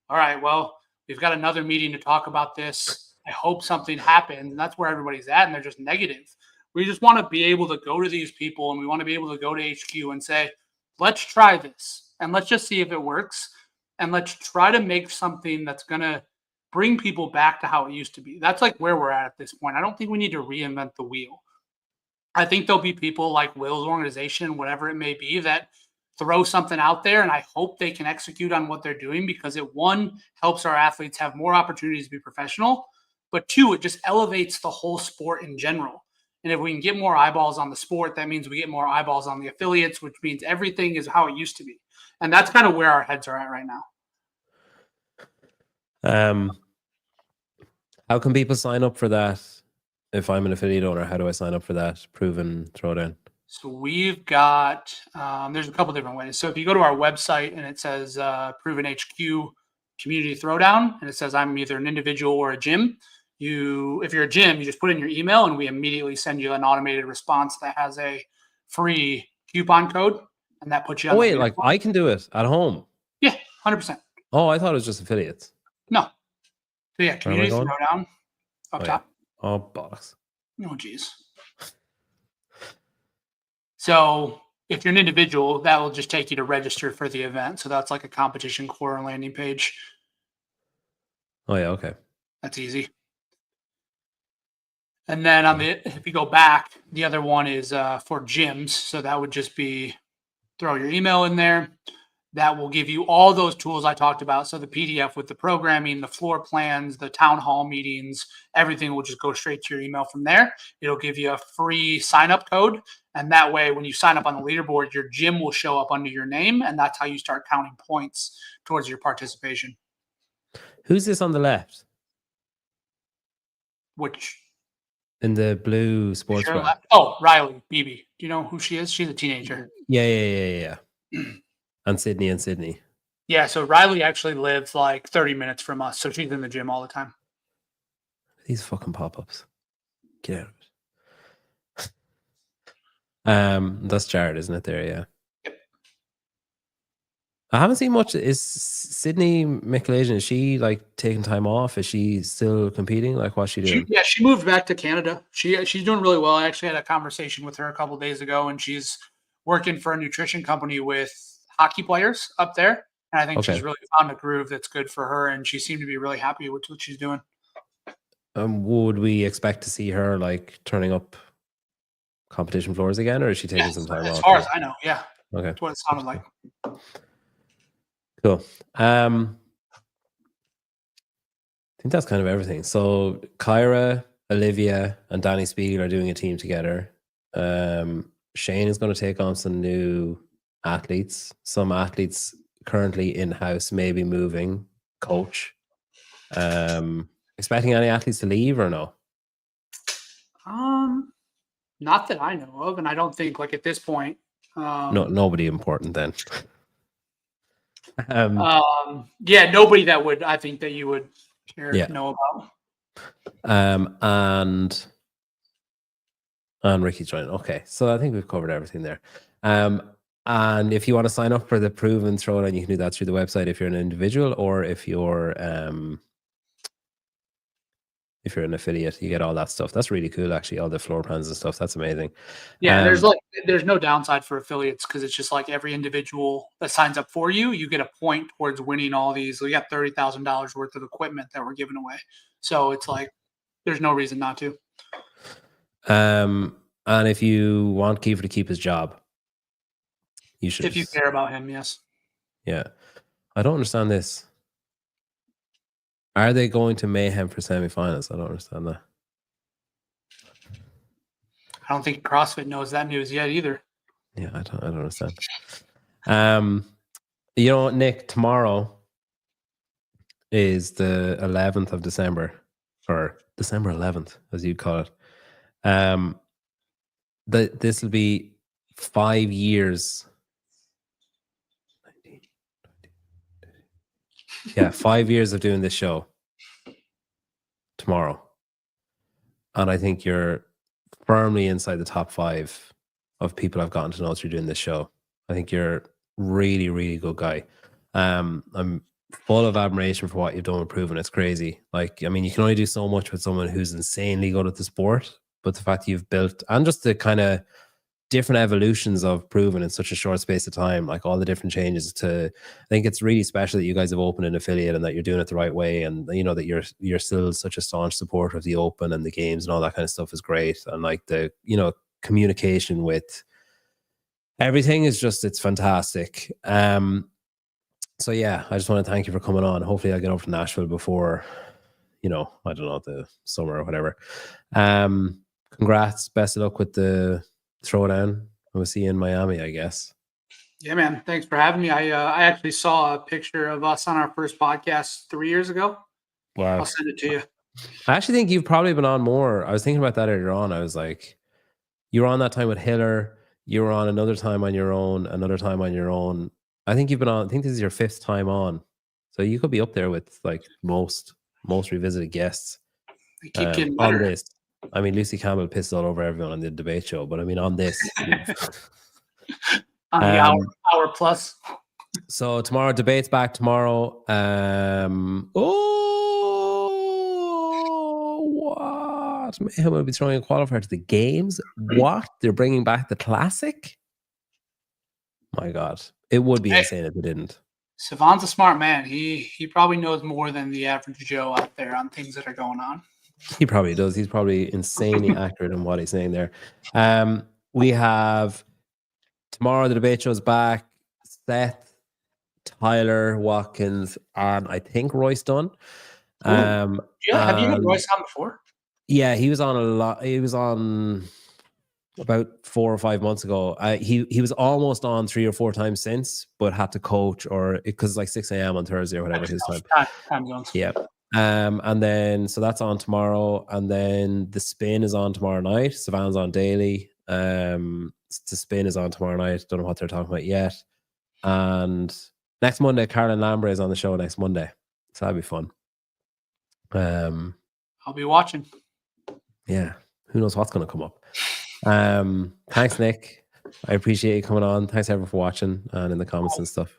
all right, well, we've got another meeting to talk about this. I hope something happens. And that's where everybody's at. And they're just negative. We just want to be able to go to these people and we want to be able to go to HQ and say, let's try this and let's just see if it works. And let's try to make something that's going to bring people back to how it used to be. That's like where we're at this point. I don't think we need to reinvent the wheel. I think there'll be people like Will's organization, whatever it may be, that throw something out there. And I hope they can execute on what they're doing because it, one, helps our athletes have more opportunities to be professional, but two, it just elevates the whole sport in general. And if we can get more eyeballs on the sport, that means we get more eyeballs on the affiliates, which means everything is how it used to be. And that's kind of where our heads are at right now. How can people sign up for that? If I'm an affiliate owner, how do I sign up for that proven throwdown? So we've got, there's a couple different ways. So if you go to our website and it says Proven HQ Community Throwdown, and it says I'm either an individual or a gym, if you're a gym, you just put in your email and we immediately send you an automated response that has a free coupon code, and that puts you on. Oh, wait, like I can do it at home? Yeah, 100%. Oh, I thought it was just affiliates. No. So yeah, Community Throwdown up top. Yeah. Oh, bollocks. Oh, geez. So if you're an individual, that will just take you to register for the event. So that's like a competition core landing page. Oh, yeah, okay. That's easy. And then if you go back, the other one is for gyms. So that would just be throw your email in there. That will give you all those tools I talked about. So the PDF with the programming, the floor plans, the town hall meetings, everything will just go straight to your email from there. It'll give you a free sign-up code. And that way, when you sign up on the leaderboard, your gym will show up under your name. And that's how you start counting points towards your participation. Who's this on the left? Which? In the blue sports bra. Oh, Riley Beebe. Do you know who she is? She's a teenager. Yeah. And Sydney. Yeah, so Riley actually lives like 30 minutes from us, so she's in the gym all the time. These fucking pop-ups. Get out of it. That's Jared, isn't it? There, yeah. Yep. I haven't seen much. Is Sydney Michelasian, is she like taking time off? Is she still competing? Like, what's she doing? She moved back to Canada. She's doing really well. I actually had a conversation with her a couple of days ago, and she's working for a nutrition company with hockey players up there. And I think she's really found a groove that's good for her, and she seemed to be really happy with what she's doing. Would we expect to see her like turning up competition floors again, or is she taking some time off? As far as I know, yeah. Okay. That's what it sounded like. Cool. I think that's kind of everything. So Kyra, Olivia, and Danny Spiegel are doing a team together. Shane is going to take on some new athletes. Some athletes currently in-house, maybe moving, coach. Expecting any athletes to leave or no? Not that I know of, and I don't think like at this point. Nobody important then. Yeah, nobody that would I think that you would know about. And Ricky's joining. Okay, so I think we've covered everything there. And if you want to sign up for the Proven Throwdown, you can do that through the website if you're an individual, or if you're an affiliate, you get all that stuff. That's really cool, actually, all the floor plans and stuff. That's amazing. Yeah, there's no downside for affiliates because it's just like every individual that signs up for you, you get a point towards winning all these. So you got $30,000 worth of equipment that we're giving away. So it's like there's no reason not to. And if you want Kiefer to keep his job, you should. If you care about him, yes. Yeah. I don't understand this. Are they going to Mayhem for semifinals? I don't understand that. I don't think CrossFit knows that news yet either. Yeah, I don't understand. You know what, Nick, tomorrow is the 11th of December, or December 11th, as you call it. This will be 5 years Yeah, 5 years of doing this show tomorrow. And I think you're firmly inside the top 5 of people I've gotten to know through doing this show. I think you're really, really good guy. I'm full of admiration for what you've done with Proven. It's crazy. Like, I mean, you can only do so much with someone who's insanely good at the sport, but the fact you've built, and just the kind of different evolutions of Proven in such a short space of time, like all the different changes I think it's really special that you guys have opened an affiliate and that you're doing it the right way. And that you're still such a staunch supporter of the Open and the games and all that kind of stuff is great. And like the, communication with everything is just, it's fantastic. So yeah, I just want to thank you for coming on. Hopefully I'll get over to Nashville before, I don't know, the summer or whatever. Congrats. Best of luck with the Throwdown. We'll see you in Miami, I guess. Yeah, man. Thanks for having me. I actually saw a picture of us on our first podcast 3 years ago. Wow. I'll send it to you. I actually think you've probably been on more. I was thinking about that earlier on. I was like, you were on that time with Hiller. You were on another time on your own, another time on your own. I think you've been on, I think this is your 5th time on. So you could be up there with like most revisited guests. They keep getting better. On this. I mean, Lucy Campbell pissed all over everyone on the debate show, but I mean, on this. On the hour plus. So tomorrow, debate's back tomorrow. What? Mayhem will be throwing a qualifier to the games. What? They're bringing back the classic? My God. It would be insane if they didn't. Savant's a smart man. He probably knows more than the average Joe out there on things that are going on. He probably does. He's probably insanely accurate in what he's saying there. We have tomorrow, the debate show's back. Seth, Tyler, Watkins, and I think Royce Dunn. Have you had Royce on before? Yeah, he was on a lot. He was on about 4 or 5 months ago. He was almost on 3 or 4 times since, but had to coach because it's like 6 a.m. on Thursday or whatever his time zones. Yeah. And then so that's on tomorrow, and then the spin is on tomorrow night. Savannah's on daily. The spin is on tomorrow night. Don't know what they're talking about yet. And next Monday, Caroline Lambre is on the show next Monday, so that'll be fun. I'll be watching. Yeah, who knows what's going to come up. Thanks, Nick. I appreciate you coming on. Thanks everyone for watching and in the comments and stuff.